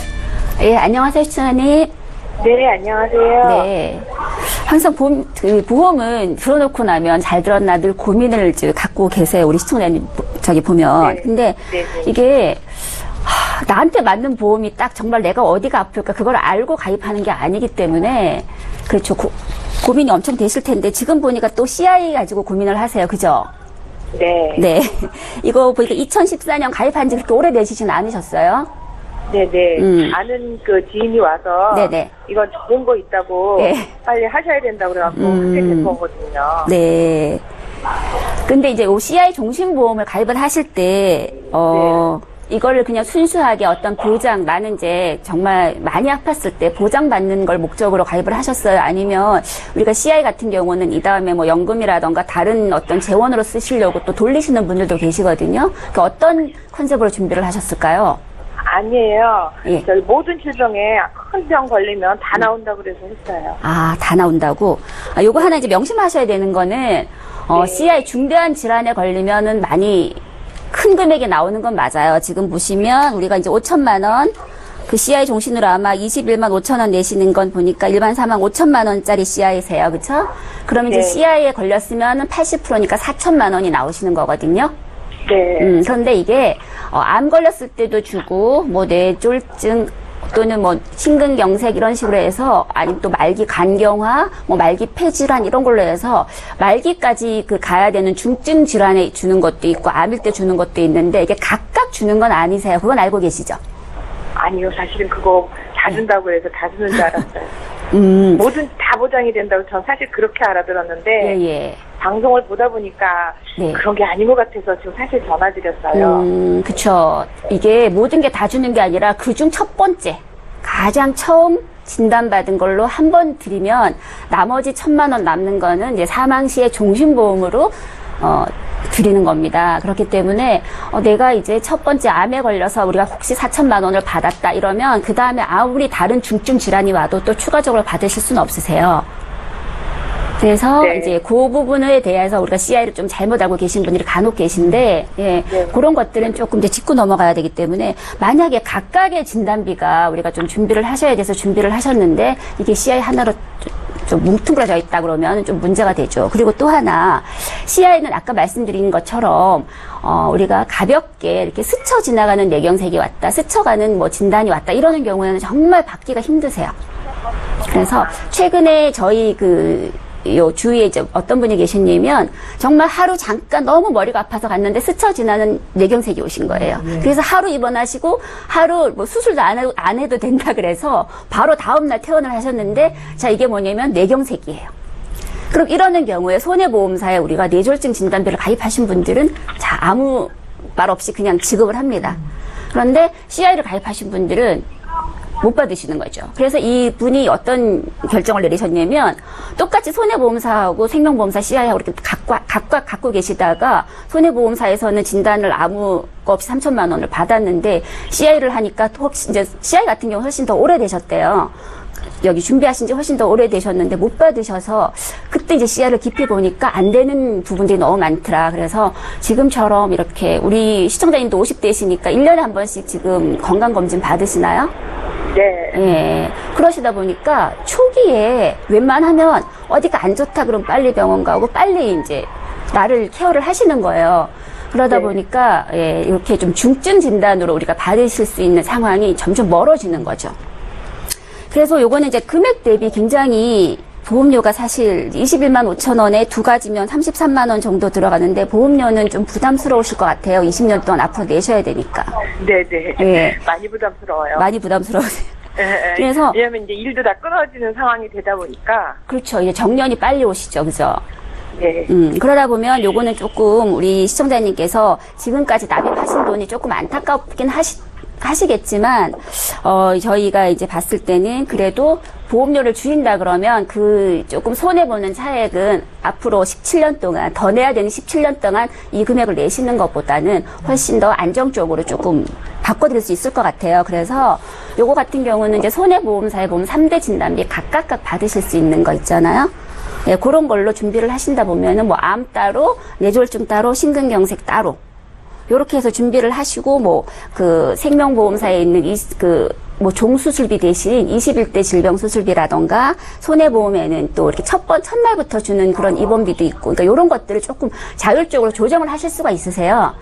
예, 안녕하세요, 시청자님. 네, 안녕하세요. 네. 항상 보험은 들어놓고 나면 잘 들었나 늘 고민을 갖고 계세요. 우리 시청자님, 보면. 네. 근데 네. 이게, 나한테 맞는 보험이 딱 정말 내가 어디가 아플까 그걸 알고 가입하는 게 아니기 때문에 그렇죠. 고민이 엄청 되실 텐데 지금 보니까 또 CI 가지고 고민을 하세요. 그죠? 네. 네. 이거 보니까 2014년 가입한 지 그렇게 오래되시진 않으셨어요? 네네. 아는 그 지인이 와서 네네. 이건 좋은 거 있다고 네. 빨리 하셔야 된다고 그래갖고 그렇게 된 거거든요. 네. 근데 이제 CI 종신보험을 가입을 하실 때 이거를 그냥 순수하게 어떤 보장, 나는 이제 정말 많이 아팠을 때 보장받는 걸 목적으로 가입을 하셨어요? 아니면 우리가 CI 같은 경우는 이 다음에 뭐 연금이라던가 다른 어떤 재원으로 쓰시려고 또 돌리시는 분들도 계시거든요? 그러니까 어떤 컨셉으로 준비를 하셨을까요? 아니에요. 예. 저희 모든 질병에 큰 병 걸리면 다 나온다고 그래서 했어요. 다 나온다고? 요거 하나 이제 명심하셔야 되는 거는, CI 중대한 질환에 걸리면은 많이 큰 금액이 나오는 건 맞아요. 지금 보시면 우리가 이제 5천만 원, 그 CI 종신으로 아마 21만 5천 원 내시는 건 보니까 일반 4만 5천만 원짜리 CI세요. 그렇죠? 그러면 이제 네. CI에 걸렸으면 80%니까 4천만 원이 나오시는 거거든요. 네. 그런데 이게 암 걸렸을 때도 주고 뭐 뇌졸중 또는 뭐 심근경색 이런 식으로 해서 아니면 또 말기 간경화, 뭐 말기 폐질환 이런 걸로 해서 말기까지 그 가야 되는 중증 질환에 주는 것도 있고 암일 때 주는 것도 있는데 이게 각각 주는 건 아니세요. 그건 알고 계시죠? 아니요, 사실은 그거 다 준다고 해서 다 주는 줄 알았어요. 뭐든 다 보장이 된다고 전 사실 그렇게 알아들었는데 예. 방송을 보다 보니까 네. 그런 게 아닌 것 같아서 지금 사실 전화드렸어요. 그쵸. 이게 모든 게 다 주는 게 아니라 그중 첫 번째, 가장 처음 진단받은 걸로 한 번 드리면 나머지 1,000만 원 남는 거는 이제 사망 시에 종신보험으로 드리는 겁니다. 그렇기 때문에 내가 이제 첫 번째 암에 걸려서 우리가 혹시 4천만 원을 받았다 이러면 그 다음에 아무리 다른 중증 질환이 와도 또 추가적으로 받으실 수는 없으세요. 그래서 네. 이제 그 부분에 대해서 우리가 CI를 좀 잘못 알고 계신 분들이 간혹 계신데, 예, 네. 그런 것들은 조금 이제 짚고 넘어가야 되기 때문에 만약에 각각의 진단비가 우리가 좀 준비를 하셔야 돼서 준비를 하셨는데 이게 CI 하나로 좀 뭉뚱그려져 있다 그러면 좀 문제가 되죠. 그리고 또 하나 CI는 아까 말씀드린 것처럼 우리가 가볍게 이렇게 스쳐 지나가는 뇌경색이 왔다, 스쳐가는 뭐 진단이 왔다 이러는 경우에는 정말 받기가 힘드세요. 그래서 최근에 저희 요 주위에 이제 어떤 분이 계셨냐면 정말 하루 잠깐 너무 머리가 아파서 갔는데 스쳐 지나는 뇌경색이 오신 거예요. 그래서 하루 입원하시고 하루 뭐 수술도 안 해도 된다 그래서 바로 다음날 퇴원을 하셨는데 자 이게 뭐냐면 뇌경색이에요. 그럼 이러는 경우에 손해보험사에 우리가 뇌졸중 진단비를 가입하신 분들은 자 아무 말 없이 그냥 지급을 합니다. 그런데 CI를 가입하신 분들은 못 받으시는 거죠. 그래서 이분이 어떤 결정을 내리셨냐면 똑같이 손해보험사하고 생명보험사 CI하고 이렇게 각각 갖고 계시다가 손해보험사에서는 진단을 아무 거 없이 3천만 원을 받았는데 CI를 하니까 혹시 이제 CI 같은 경우 훨씬 더 오래되셨대요. 여기 준비하신 지 훨씬 더 오래되셨는데 못 받으셔서 그때 이제 CI를 깊이 보니까 안 되는 부분들이 너무 많더라. 그래서 지금처럼 이렇게 우리 시청자님도 50대시니까 1년에 한 번씩 지금 건강검진 받으시나요? 네. 예. 그러시다 보니까 초기에 웬만하면 어디가 안 좋다 그러면 빨리 병원 가고 빨리 이제 나를 케어를 하시는 거예요. 그러다 네. 보니까 예, 이렇게 좀 중증 진단으로 우리가 받으실 수 있는 상황이 점점 멀어지는 거죠. 그래서 요거는 이제 금액 대비 굉장히 보험료가 사실 21만 5천 원에 두 가지면 33만 원 정도 들어가는데 보험료는 좀 부담스러우실 것 같아요. 20년 동안 앞으로 내셔야 되니까. 네네. 예. 많이 부담스러워요. 많이 부담스러우세요. 예. 그래서 왜냐면 이제 일도 다 끊어지는 상황이 되다 보니까. 그렇죠. 이제 정년이 빨리 오시죠. 그죠? 네. 그러다 보면 요거는 조금 우리 시청자님께서 지금까지 납입하신 돈이 조금 안타깝긴 하시겠지만, 저희가 이제 봤을 때는 그래도 보험료를 줄인다 그러면 그 조금 손해보는 차액은 앞으로 17년 동안, 더 내야 되는 17년 동안 이 금액을 내시는 것보다는 훨씬 더 안정적으로 조금 바꿔드릴 수 있을 것 같아요. 그래서 요거 같은 경우는 이제 손해보험사에 보면 3대 진단비 각각 받으실 수 있는 거 있잖아요. 예, 그런 걸로 준비를 하신다 보면은 뭐 암 따로, 뇌졸중 따로, 심근경색 따로. 요렇게 해서 준비를 하시고, 뭐, 생명보험사에 있는 뭐 종수술비 대신 21대 질병수술비라던가, 손해보험에는 또 이렇게 첫날부터 주는 그런 입원비도 있고, 그러니까 요런 것들을 조금 자율적으로 조정을 하실 수가 있으세요.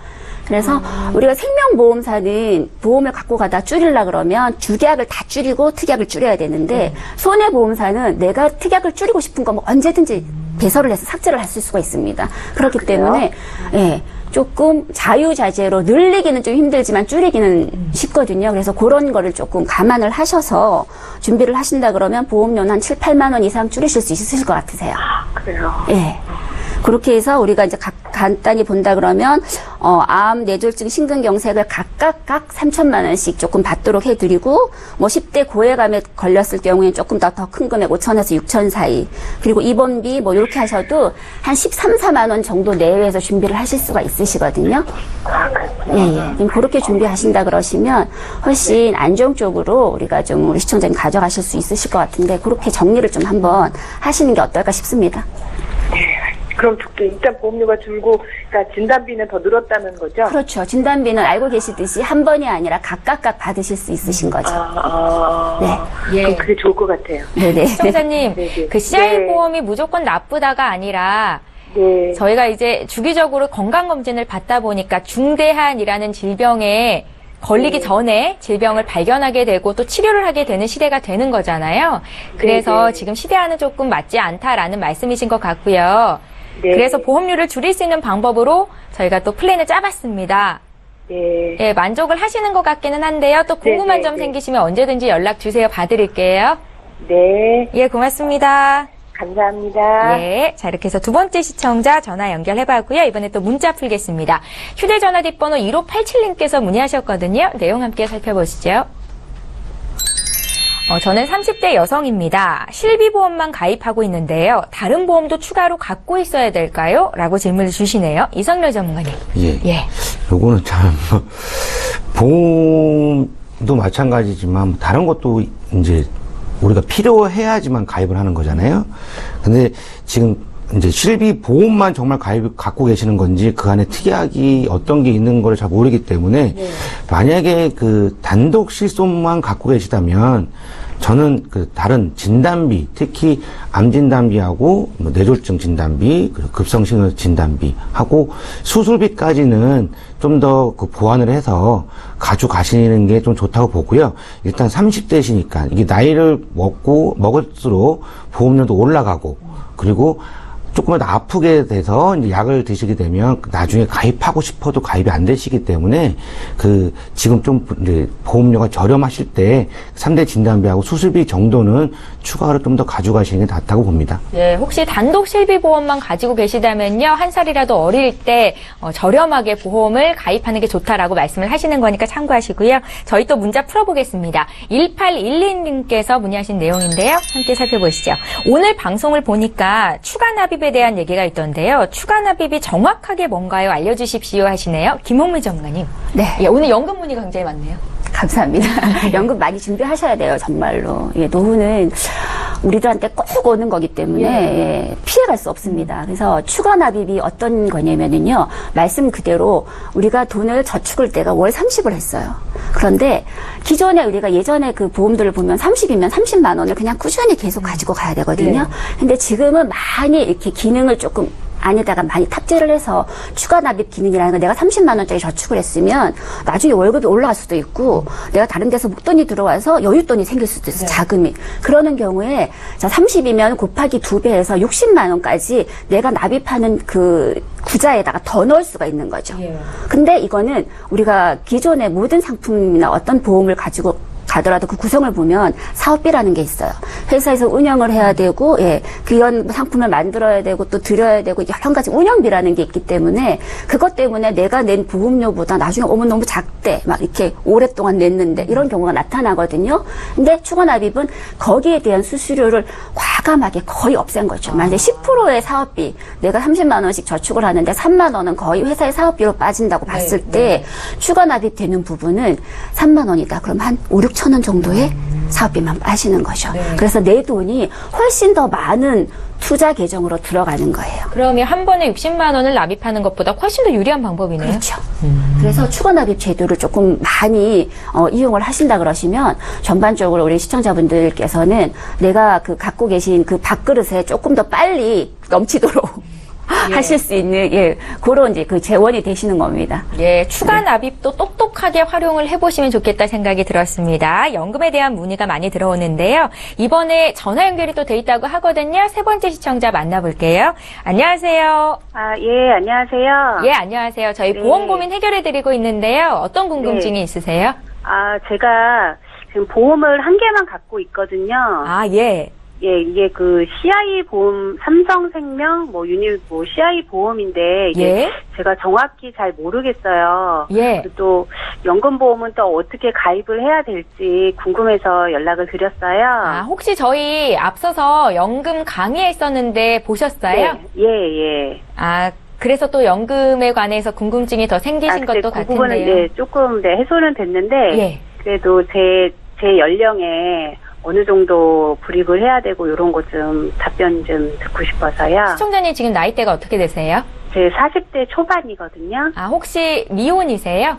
그래서 우리가 생명보험사는 보험을 갖고 가다 줄이려고 그러면 주계약을 다 줄이고 특약을 줄여야 되는데, 손해보험사는 내가 특약을 줄이고 싶은 거 뭐 언제든지 배설을 해서 삭제를 하실 수가 있습니다. 그렇기 때문에, 예. 조금 자유자재로 늘리기는 좀 힘들지만 줄이기는 쉽거든요. 그래서 그런 거를 조금 감안을 하셔서 준비를 하신다 그러면 보험료는 한 7, 8만 원 이상 줄이실 수 있으실 것 같으세요. 그래요. 예. 그렇게 해서 우리가 이제 간단히 본다 그러면, 암, 뇌졸중, 심근경색을 각각 3천만 원씩 조금 받도록 해드리고, 뭐 10대 고해감에 걸렸을 경우에는 조금 더 큰 금액 5천에서 6천 사이. 그리고 입원비 뭐 이렇게 하셔도 한 13, 4만 원 정도 내외에서 준비를 하실 수가 있으시거든요. 예. 그럼 그렇게 준비하신다 그러시면 훨씬 안정적으로 우리가 좀 우리 시청자님 가져가실 수 있으실 것 같은데, 그렇게 정리를 좀 한번 하시는 게 어떨까 싶습니다. 그럼 일단 보험료가 줄고, 그러니까 진단비는 더 늘었다는 거죠? 그렇죠. 진단비는 알고 계시듯이 한 번이 아니라 각각 받으실 수 있으신 거죠. 네. 예. 그럼 그게 좋을 것 같아요. 네네. 시청자님, 네네. 그 CI 네. 보험이 무조건 나쁘다가 아니라 네. 저희가 이제 주기적으로 건강검진을 받다 보니까 중대한이라는 질병에 걸리기 전에 질병을 발견하게 되고 또 치료를 하게 되는 시대가 되는 거잖아요. 그래서 네네. 지금 시대와는 조금 맞지 않다라는 말씀이신 것 같고요. 네. 그래서 보험료를 줄일 수 있는 방법으로 저희가 또 플랜을 짜봤습니다. 네. 예, 만족을 하시는 것 같기는 한데요. 또 궁금한 네네. 점 생기시면 언제든지 연락 주세요. 봐드릴게요. 네. 예, 고맙습니다. 감사합니다. 예. 자, 이렇게 해서 두 번째 시청자 전화 연결해봤고요. 이번에 또 문자 풀겠습니다. 휴대전화 뒷번호 1587님께서 문의하셨거든요. 내용 함께 살펴보시죠. 저는 30대 여성입니다. 실비보험만 가입하고 있는데요. 다른 보험도 추가로 갖고 있어야 될까요? 라고 질문을 주시네요. 이성렬 전문가님. 예. 요거는 참, 보험도 마찬가지지만, 다른 것도 이제, 우리가 필요해야지만 가입을 하는 거잖아요. 근데 지금 이제 실비 보험만 정말 갖고 계시는 건지 그 안에 특약이 어떤 게 있는 걸 잘 모르기 때문에 만약에 그 단독 실손만 갖고 계시다면 저는 그 다른 진단비, 특히 암 진단비하고 뭐 뇌졸중 진단비, 그리고 급성신호 진단비 하고 수술비까지는 좀 더 그 보완을 해서 가져가시는 게 좀 좋다고 보고요. 일단 30대시니까 이게 나이를 먹을수록 보험료도 올라가고 그리고 조금만 더 아프게 돼서 이제 약을 드시게 되면 나중에 가입하고 싶어도 가입이 안 되시기 때문에 지금 좀 이제 보험료가 저렴하실 때 3대 진단비하고 수술비 정도는 추가로 좀 더 가져가시는 게 낫다고 봅니다. 예, 혹시 단독 실비보험만 가지고 계시다면요. 한 살이라도 어릴 때 저렴하게 보험을 가입하는 게 좋다라고 말씀을 하시는 거니까 참고하시고요. 저희 또 문자 풀어보겠습니다. 1812님께서 문의하신 내용인데요. 함께 살펴보시죠. 오늘 방송을 보니까 추가 납입에 대한 얘기가 있던데요. 추가 납입이 정확하게 뭔가요? 알려주십시오 하시네요. 김홍미 전문가님. 네. 예, 오늘 연금 문의가 굉장히 많네요. 감사합니다. 연금 많이 준비하셔야 돼요, 정말로. 예, 노후는 우리들한테 꼭 오는 거기 때문에 예, 피해갈 수 없습니다. 그래서 추가 납입이 어떤 거냐면은요, 말씀 그대로 우리가 돈을 저축을 때가 월 30을 했어요. 그런데 기존에 우리가 예전에 그 보험들을 보면 30이면 30만 원을 그냥 꾸준히 계속 가지고 가야 되거든요. 근데 지금은 많이 이렇게 기능을 조금 안에다가 많이 탑재를 해서 추가 납입 기능이라는 거 내가 30만 원짜리 저축을 했으면 나중에 월급이 올라갈 수도 있고 내가 다른 데서 목돈이 들어와서 여윳돈이 생길 수도 있어 자금이. 그러는 경우에 자 30이면 곱하기 2배해서 60만 원까지 내가 납입하는 그 구자에다가 더 넣을 수가 있는 거죠. 근데 이거는 우리가 기존의 모든 상품이나 어떤 보험을 가지고 가더라도 그 구성을 보면 사업비라는 게 있어요. 회사에서 운영을 해야 되고, 예, 그런 상품을 만들어야 되고 또 드려야 되고 여러 가지 운영비라는 게 있기 때문에 그것 때문에 내가 낸 보험료보다 나중에 어머 너무 작대 막 이렇게 오랫동안 냈는데 이런 경우가 나타나거든요. 근데 추가 납입은 거기에 대한 수수료를 과감하게 거의 없앤 거죠. 만약에 10%의 사업비 내가 30만 원씩 저축을 하는데 3만 원은 거의 회사의 사업비로 빠진다고 봤을 때 추가 납입되는 부분은 3만 원이다. 그럼 한 5, 6천 원 정도의 사업비만 빠지는 거죠. 그래서 내 돈이 훨씬 더 많은 투자 계정으로 들어가는 거예요. 그러면 한 번에 60만 원을 납입하는 것보다 훨씬 더 유리한 방법이네요. 그렇죠. 그래서 추가 납입 제도를 조금 많이 이용을 하신다 그러시면 전반적으로 우리 시청자분들께서는 내가 그 갖고 계신 그 밥그릇에 조금 더 빨리 넘치도록 하실 수 있는 그런 이제 그 재원이 되시는 겁니다. 예, 추가 납입도 똑똑하게 활용을 해보시면 좋겠다 생각이 들었습니다. 연금에 대한 문의가 많이 들어오는데요. 이번에 전화 연결이 또 돼 있다고 하거든요. 세 번째 시청자 만나볼게요. 안녕하세요. 예, 안녕하세요. 예, 안녕하세요. 저희 보험 고민 해결해드리고 있는데요. 어떤 궁금증이 있으세요? 제가 지금 보험을 한 개만 갖고 있거든요. 예. 예, 이게 그 CI 보험, 삼성생명, CI 보험인데, 이게 제가 정확히 잘 모르겠어요. 그리고 또 연금보험은 또 어떻게 가입을 해야 될지 궁금해서 연락을 드렸어요. 혹시 저희 앞서서 연금 강의했었는데 보셨어요? 예. 그래서 또 연금에 관해서 궁금증이 더 생기신 것도 그 부분은 같은데요. 조금 해소는 됐는데, 그래도 제 연령에 어느 정도 불이익을 해야 되고 이런 거 좀 답변 좀 듣고 싶어서요. 시청자님 지금 나이대가 어떻게 되세요? 제 40대 초반이거든요. 아, 혹시 미혼이세요?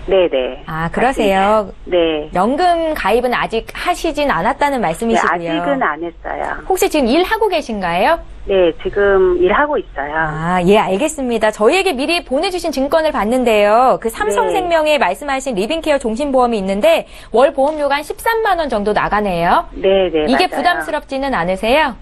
네네. 아, 그러세요? 네. 연금 가입은 아직 하시진 않았다는 말씀이시고요. 네, 아직은 안 했어요. 혹시 지금 일하고 계신가요? 네, 지금 일하고 있어요. 아, 예, 알겠습니다. 저희에게 미리 보내주신 증권을 봤는데요. 그 삼성생명에 말씀하신 리빙케어 종신보험이 있는데 월 보험료가 한 13만 원 정도 나가네요. 네네. 이게 맞아요. 부담스럽지는 않으세요?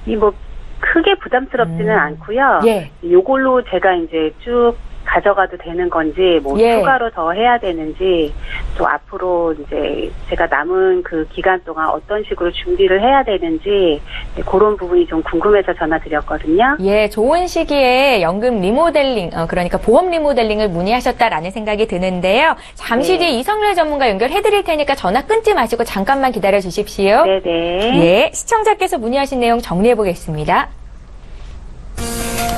크게 부담스럽지는 않고요. 예. 요걸로 제가 이제 쭉 가져가도 되는 건지, 예. 추가로 더 해야 되는지, 또 앞으로 이제 제가 남은 그 기간 동안 어떤 식으로 준비를 해야 되는지, 그런 부분이 좀 궁금해서 전화 드렸거든요. 예, 좋은 시기에 연금 리모델링, 그러니까 보험 리모델링을 문의하셨다라는 생각이 드는데요. 잠시 뒤에 이성렬 전문가 연결해드릴 테니까 전화 끊지 마시고 잠깐만 기다려 주십시오. 네네. 예, 시청자께서 문의하신 내용 정리해 보겠습니다.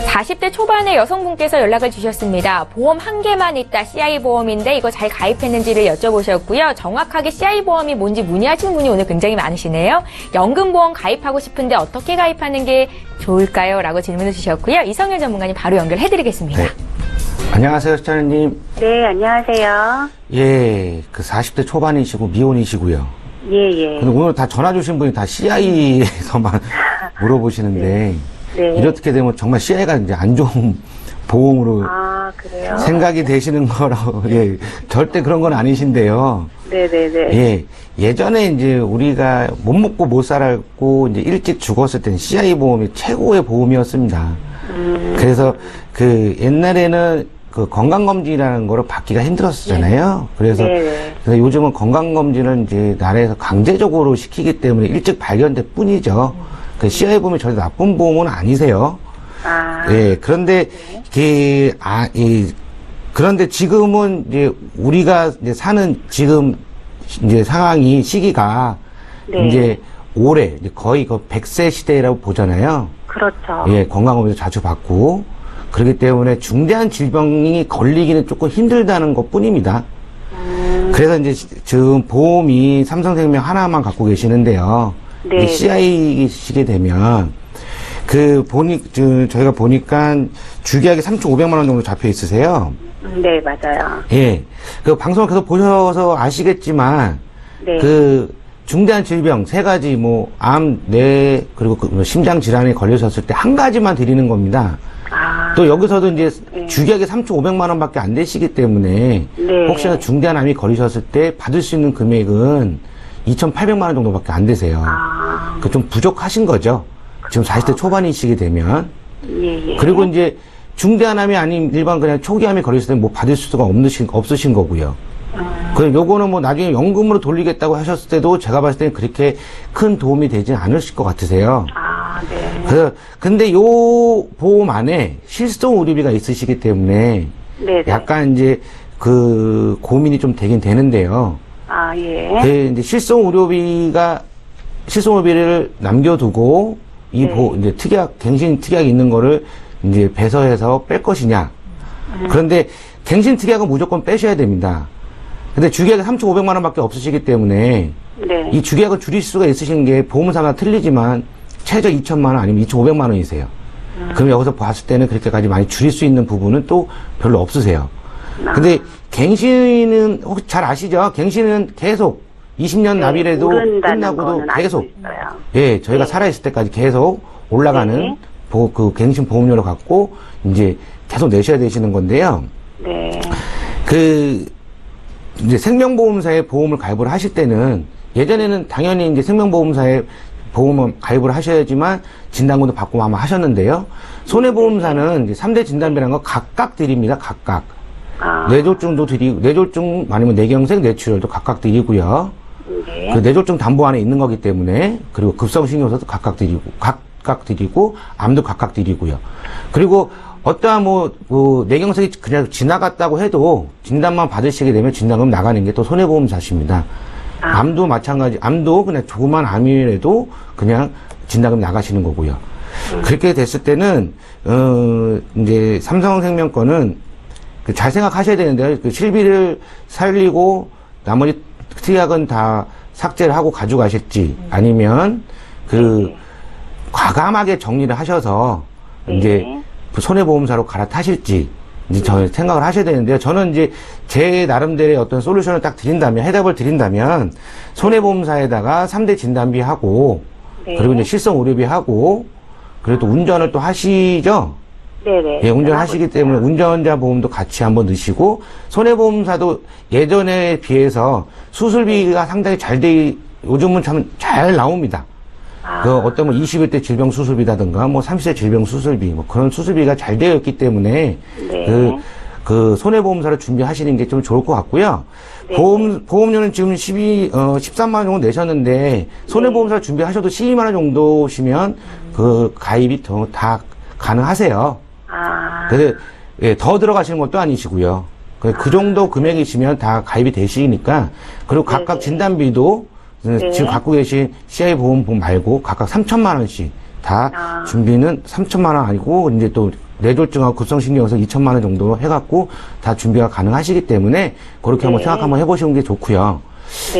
40대 초반의 여성분께서 연락을 주셨습니다. 보험 한 개만 있다. CI 보험인데 이거 잘 가입했는지를 여쭤보셨고요. 정확하게 CI 보험이 뭔지 문의하신 분이 오늘 굉장히 많으시네요. 연금보험 가입하고 싶은데 어떻게 가입하는 게 좋을까요? 라고 질문을 주셨고요. 이성렬 전문가님 바로 연결해드리겠습니다. 네. 안녕하세요, 시청자님. 네, 안녕하세요. 예, 그 40대 초반이시고 미혼이시고요. 예. 근데 오늘 다 전화 주신 분이 다 CI에서만 물어보시는데 네. 이렇게 되면 정말 CI가 이제 안 좋은 보험으로 그래요? 생각이 되시는 거라고, 예, 절대 그런 건 아니신데요. 네네네. 예, 예전에 이제 우리가 못 먹고 못 살았고 이제 일찍 죽었을 때는 CI 보험이 최고의 보험이었습니다. 그래서 그 옛날에는 그 건강검진이라는 거를 받기가 힘들었잖아요. 그래서 요즘은 건강검진을 이제 나라에서 강제적으로 시키기 때문에 일찍 발견될 뿐이죠. 그 CI 보험이 절대 나쁜 보험은 아니세요. 예, 그런데 그런데 지금은 이제 우리가 이제 사는 지금 이제 상황이 시기가 이제 올해 이제 거의 그 100세 시대라고 보잖아요. 그렇죠. 예, 건강검진도 자주 받고 그렇기 때문에 중대한 질병이 걸리기는 조금 힘들다는 것 뿐입니다. 그래서 이제 지금 보험이 삼성생명 하나만 갖고 계시는데요. 네. CI시게 되면 저희가 보니까 주계약이 3,500만 원 정도 잡혀 있으세요. 네, 맞아요. 예. 그 방송을 계속 보셔서 아시겠지만 네. 그 중대한 질병 3가지 암, 뇌 그리고 심장 질환에 걸리셨을 때 한 가지만 드리는 겁니다. 또 여기서도 이제 주계약이 3,500만 원밖에 안 되시기 때문에 혹시나 중대한 암이 걸리셨을 때 받을 수 있는 금액은 2,800만 원 정도밖에 안 되세요. 그 좀 부족하신 거죠. 지금 40대 초반이시게 되면. 그리고 이제 중대한 암이 아닌 일반 그냥 초기암이 걸렸을 때 받을 수가 없으신 거고요. 그 요거는 나중에 연금으로 돌리겠다고 하셨을 때도 제가 봤을 때는 그렇게 큰 도움이 되지 않으실 것 같으세요. 네. 그래서 근데 요 보험 안에 실손 의료비가 있으시기 때문에 약간 이제 그 고민이 좀 되긴 되는데요. 예. 이제 실손 의료비를 남겨두고 이제 갱신 특약이 있는 거를 이제 배서해서 뺄 것이냐. 그런데 갱신 특약은 무조건 빼셔야 됩니다. 근데 주계약이 3,500만 원밖에 없으시기 때문에 이 주계약을 줄일 수가 있으신 게 보험사가 틀리지만 최저 2,000만 원 아니면 2,500만 원이세요. 그럼 여기서 봤을 때는 그렇게까지 많이 줄일 수 있는 부분은 또 별로 없으세요. 근데 갱신은 혹시 잘 아시죠? 갱신은 계속 20년 납입해도 끝나고도 계속 예, 저희가 살아있을 때까지 계속 올라가는 그 갱신 보험료를 갖고 이제 계속 내셔야 되시는 건데요. 이제 생명보험사에 보험을 가입을 하실 때는 예전에는 당연히 이제 생명보험사에 보험을 가입을 하셔야지만 진단금도 받고 아마 하셨는데요. 손해보험사는 이제 3대 진단비라는 거 각각 드립니다. 각각. 뇌졸중도 드리고, 뇌졸중 아니면 뇌경색, 뇌출혈도 각각 드리고요. 그 뇌졸중 담보 안에 있는 거기 때문에, 그리고 급성신경소도 각각 드리고, 암도 각각 드리고요. 그리고 어떠한 뇌경색이 그냥 지나갔다고 해도 진단만 받으시게 되면 진단금 나가는 게 또 손해보험사십니다. 암도 마찬가지, 암도 그냥 조그만 암이라도 그냥 진단금 나가시는 거고요. 그렇게 됐을 때는, 이제 삼성생명 거는 잘 생각하셔야 되는데요. 그 실비를 살리고 나머지 특약은 다 삭제를 하고 가져가실지 아니면 과감하게 정리를 하셔서 이제 그 손해보험사로 갈아타실지 이제 저는 생각을 하셔야 되는데요. 저는 이제 제 나름대로의 어떤 솔루션을 딱 드린다면, 해답을 드린다면 손해보험사에다가 3대 진단비하고 그리고 이제 실손 의료비하고 그리고 또 운전을 또 하시죠? 네네. 예, 운전하시기 때문에 운전자 보험도 같이 한번 넣으시고, 손해보험사도 예전에 비해서 수술비가 상당히 요즘은 참 잘 나옵니다. 그 어떤 뭐 20대 질병 수술비라든가 뭐 30대 질병 수술비, 뭐 그런 수술비가 잘 되어 있기 때문에, 그 손해보험사를 준비하시는 게 좀 좋을 것 같고요. 보험료는 지금 13만 원 정도 내셨는데, 손해보험사 준비하셔도 12만 원 정도시면 그 가입이 다 가능하세요. 근데 예, 더 들어가시는 것도 아니시고요. 그 정도 금액이시면 다 가입이 되시니까, 그리고 각각 진단비도 지금 갖고 계신 CI 보험 말고 각각 3천만 원씩 다 준비는 3천만 원 아니고 이제 또 뇌졸중하고 급성신경에서 2천만 원 정도 해갖고 다 준비가 가능하시기 때문에 그렇게 한번 생각 한번 해보시는 게 좋고요.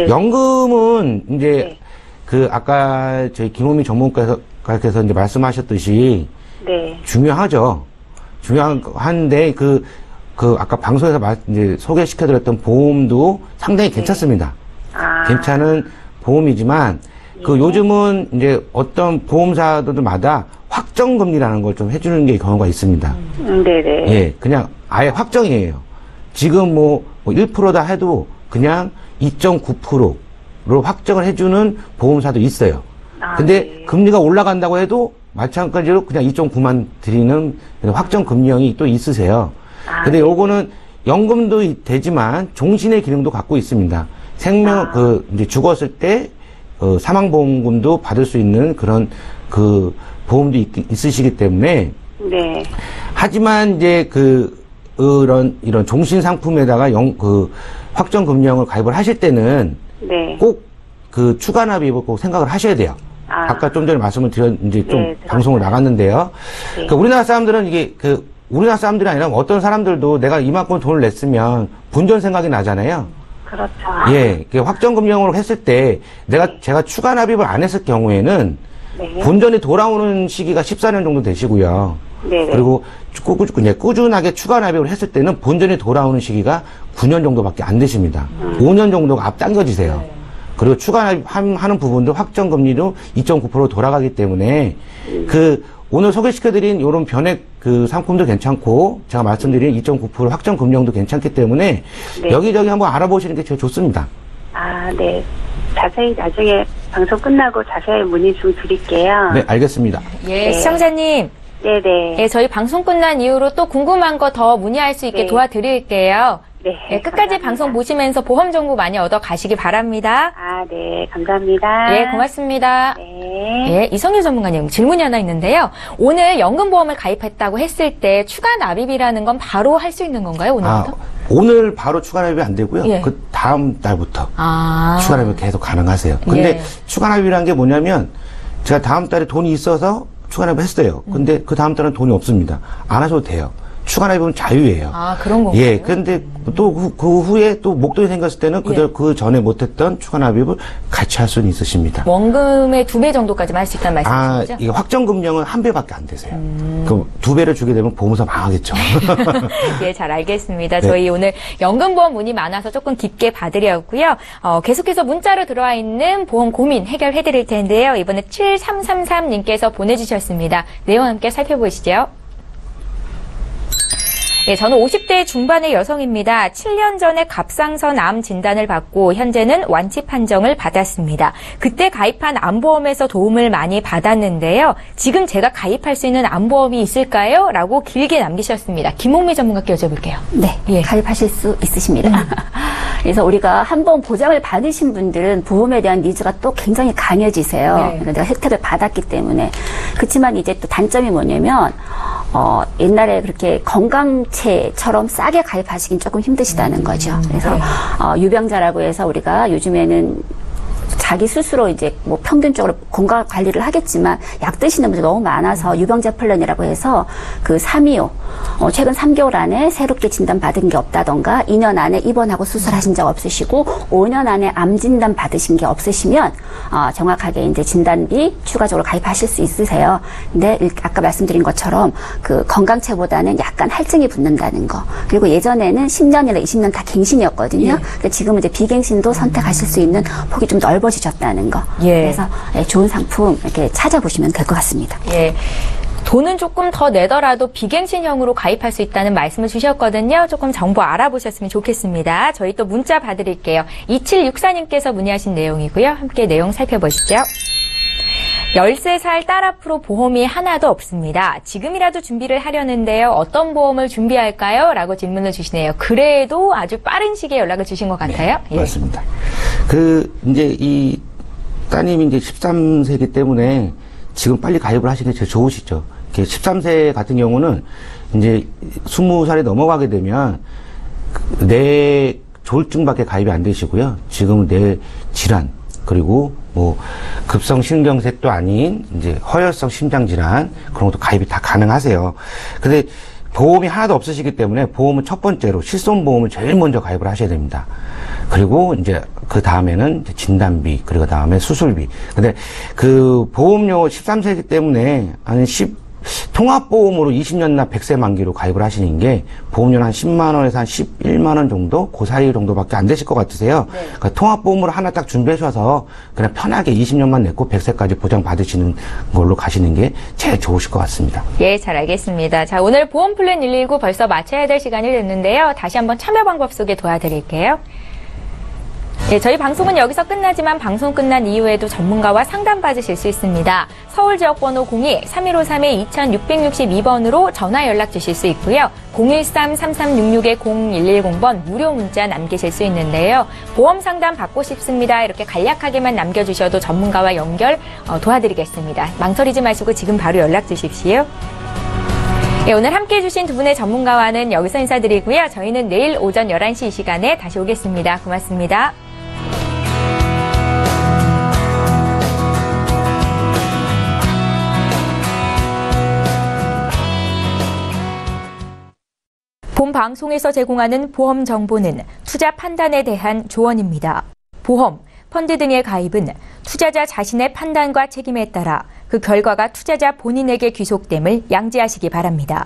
연금은 이제 그 아까 저희 김호미 전문가께서 이제 말씀하셨듯이 중요하죠. 중요한데 그 아까 방송에서 이제 소개시켜드렸던 보험도 상당히 괜찮습니다. 괜찮은 보험이지만 그 요즘은 이제 어떤 보험사들마다 확정금리라는 걸 좀 해주는 게 경우가 있습니다. 네네. 예, 그냥 아예 확정이에요. 지금 뭐 1%다 해도 그냥 2.9%로 확정을 해주는 보험사도 있어요. 근데 금리가 올라간다고 해도 마찬가지로 그냥 2.9만 드리는 확정금리형이 또 있으세요. 근데 요거는 연금도 되지만 종신의 기능도 갖고 있습니다. 이제 죽었을 때, 사망보험금도 받을 수 있는 그런, 보험도 있으시기 때문에. 하지만 이제 이런 종신상품에다가 확정금리형을 가입을 하실 때는. 꼭 추가 납입을 꼭 생각을 하셔야 돼요. 아까 좀 전에 말씀을 이제 좀 방송을 나갔는데요. 우리나라 사람들은 우리나라 사람들이 아니라 어떤 사람들도 내가 이만큼 돈을 냈으면 본전 생각이 나잖아요. 그렇죠. 예, 확정금리형으로 했을 때 제가 추가 납입을 안 했을 경우에는 본전이 돌아오는 시기가 14년 정도 되시고요. 그리고 꾸준하게 추가 납입을 했을 때는 본전이 돌아오는 시기가 9년 정도밖에 안 되십니다. 5년 정도가 앞당겨지세요. 그리고 추가 납입하는 부분도 확정금리로 2.9% 돌아가기 때문에 오늘 소개시켜드린 이런 변액 상품도 괜찮고 제가 말씀드린 2.9% 확정금리형도 괜찮기 때문에 여기저기 한번 알아보시는 게 제일 좋습니다. 네. 자세히 나중에 방송 끝나고 자세히 문의 좀 드릴게요. 네, 알겠습니다. 예, 시청자님. 네네. 예, 저희 방송 끝난 이후로 또 궁금한 거 더 문의할 수 있게 도와드릴게요. 네, 끝까지 감사합니다. 방송 보시면서 보험 정보 많이 얻어 가시기 바랍니다. 네, 감사합니다. 예, 고맙습니다. 네. 예, 이성유 전문가님 질문이 하나 있는데요. 오늘 연금보험을 가입했다고 했을 때 추가 납입이라는 건 바로 할 수 있는 건가요, 오늘부터? 오늘 바로 추가 납입이 안 되고요. 그 다음 달부터 추가 납입이 계속 가능하세요. 근데 추가 납입이라는 게 뭐냐면 제가 다음 달에 돈이 있어서 추가 납입을 했어요. 근데 그 다음 달은 돈이 없습니다. 안 하셔도 돼요. 추가 납입은 자유예요. 그런 건가요? 예, 근데 또 그 후에 또 목돈이 생겼을 때는 그 전에 못했던 추가 납입을 같이 할 수는 있으십니다. 원금의 2배 정도까지만 할 수 있다는 말씀이시죠? 이게 확정금리형은 1배밖에 안 되세요. 그럼 2배를 주게 되면 보험사 망하겠죠. 예, 잘 알겠습니다. 저희 오늘 연금보험 문의 많아서 조금 깊게 봐드렸고요. 계속해서 문자로 들어와 있는 보험 고민 해결해 드릴 텐데요. 이번에 7333님께서 보내주셨습니다. 내용 함께 살펴보시죠. 예, 저는 50대 중반의 여성입니다. 7년 전에 갑상선 암 진단을 받고 현재는 완치 판정을 받았습니다. 그때 가입한 암보험에서 도움을 많이 받았는데요. 지금 제가 가입할 수 있는 암보험이 있을까요? 라고 길게 남기셨습니다. 김홍미 전문가께 여쭤볼게요. 네, 가입하실 수 있으십니다. 그래서 우리가 한번 보장을 받으신 분들은 보험에 대한 니즈가 또 굉장히 강해지세요. 내가 혜택을 받았기 때문에. 그렇지만 이제 또 단점이 뭐냐면 옛날에 그렇게 건강체처럼 싸게 가입하시긴 조금 힘드시다는 거죠. 그래서 유병자라고 해서 우리가 요즘에는 자기 스스로 이제 뭐 평균적으로 건강 관리를 하겠지만 약 드시는 분들 너무 많아서 유병자 플랜이라고 해서 그 325 최근 3개월 안에 새롭게 진단 받은 게 없다던가 2년 안에 입원하고 수술하신 적 없으시고 5년 안에 암 진단 받으신 게 없으시면 정확하게 이제 진단비 추가적으로 가입하실 수 있으세요. 근데 아까 말씀드린 것처럼 그 건강체보다는 약간 할증이 붙는다는 거. 그리고 예전에는 10년이나 20년 다 갱신이었거든요. 예. 근데 지금 이제 비갱신도 선택하실 수 있는 폭이 좀 넓어지셨다는 거. 예. 그래서 좋은 상품 이렇게 찾아보시면 될 것 같습니다. 예. 돈은 조금 더 내더라도 비갱신형으로 가입할 수 있다는 말씀을 주셨거든요. 조금 정보 알아보셨으면 좋겠습니다. 저희 또 문자 봐드릴게요. 2764님께서 문의하신 내용이고요. 함께 내용 살펴보시죠. 13살 딸 앞으로 보험이 하나도 없습니다. 지금이라도 준비를 하려는데요. 어떤 보험을 준비할까요? 라고 질문을 주시네요. 그래도 아주 빠른 시기에 연락을 주신 것 같아요. 네, 맞습니다. 이제 이 따님이 이제 13세이기 때문에 지금 빨리 가입을 하시는 게 제일 좋으시죠. 13세 같은 경우는 이제 20살이 넘어가게 되면 뇌 조울증밖에 가입이 안 되시고요. 지금 뇌 질환, 그리고 뭐 급성 신경쇠도 아닌 이제 허혈성 심장 질환 그런 것도 가입이 다 가능하세요. 근데 보험이 하나도 없으시기 때문에 보험은 첫 번째로 실손보험을 제일 먼저 가입을 하셔야 됩니다. 그리고 이제 그 다음에는 진단비, 그리고 다음에 수술비. 근데 그 보험료 13세이기 때문에 통합보험으로 20년나 100세 만기로 가입을 하시는 게 보험료는 한 10만 원에서 한 11만 원 정도? 그 사이 정도밖에 안 되실 것 같으세요. 네. 그러니까 통합보험으로 하나 딱 준비하셔서 그냥 편하게 20년만 냈고 100세까지 보장 받으시는 걸로 가시는 게 제일 좋으실 것 같습니다. 예, 잘 알겠습니다. 자, 오늘 보험 플랜 119 벌써 마쳐야 될 시간이 됐는데요. 다시 한번 참여 방법 소개 도와드릴게요. 예, 저희 방송은 여기서 끝나지만 방송 끝난 이후에도 전문가와 상담 받으실 수 있습니다. 서울 지역번호 02-3153-2662번으로 전화 연락 주실 수 있고요. 013-3366-0110번 무료 문자 남기실 수 있는데요. 보험 상담 받고 싶습니다. 이렇게 간략하게만 남겨주셔도 전문가와 연결 도와드리겠습니다. 망설이지 마시고 지금 바로 연락 주십시오. 예, 오늘 함께해 주신 두 분의 전문가와는 여기서 인사드리고요. 저희는 내일 오전 11시 이 시간에 다시 오겠습니다. 고맙습니다. 본 방송에서 제공하는 보험 정보는 투자 판단에 대한 조언입니다. 보험, 펀드 등의 가입은 투자자 자신의 판단과 책임에 따라 그 결과가 투자자 본인에게 귀속됨을 양지하시기 바랍니다.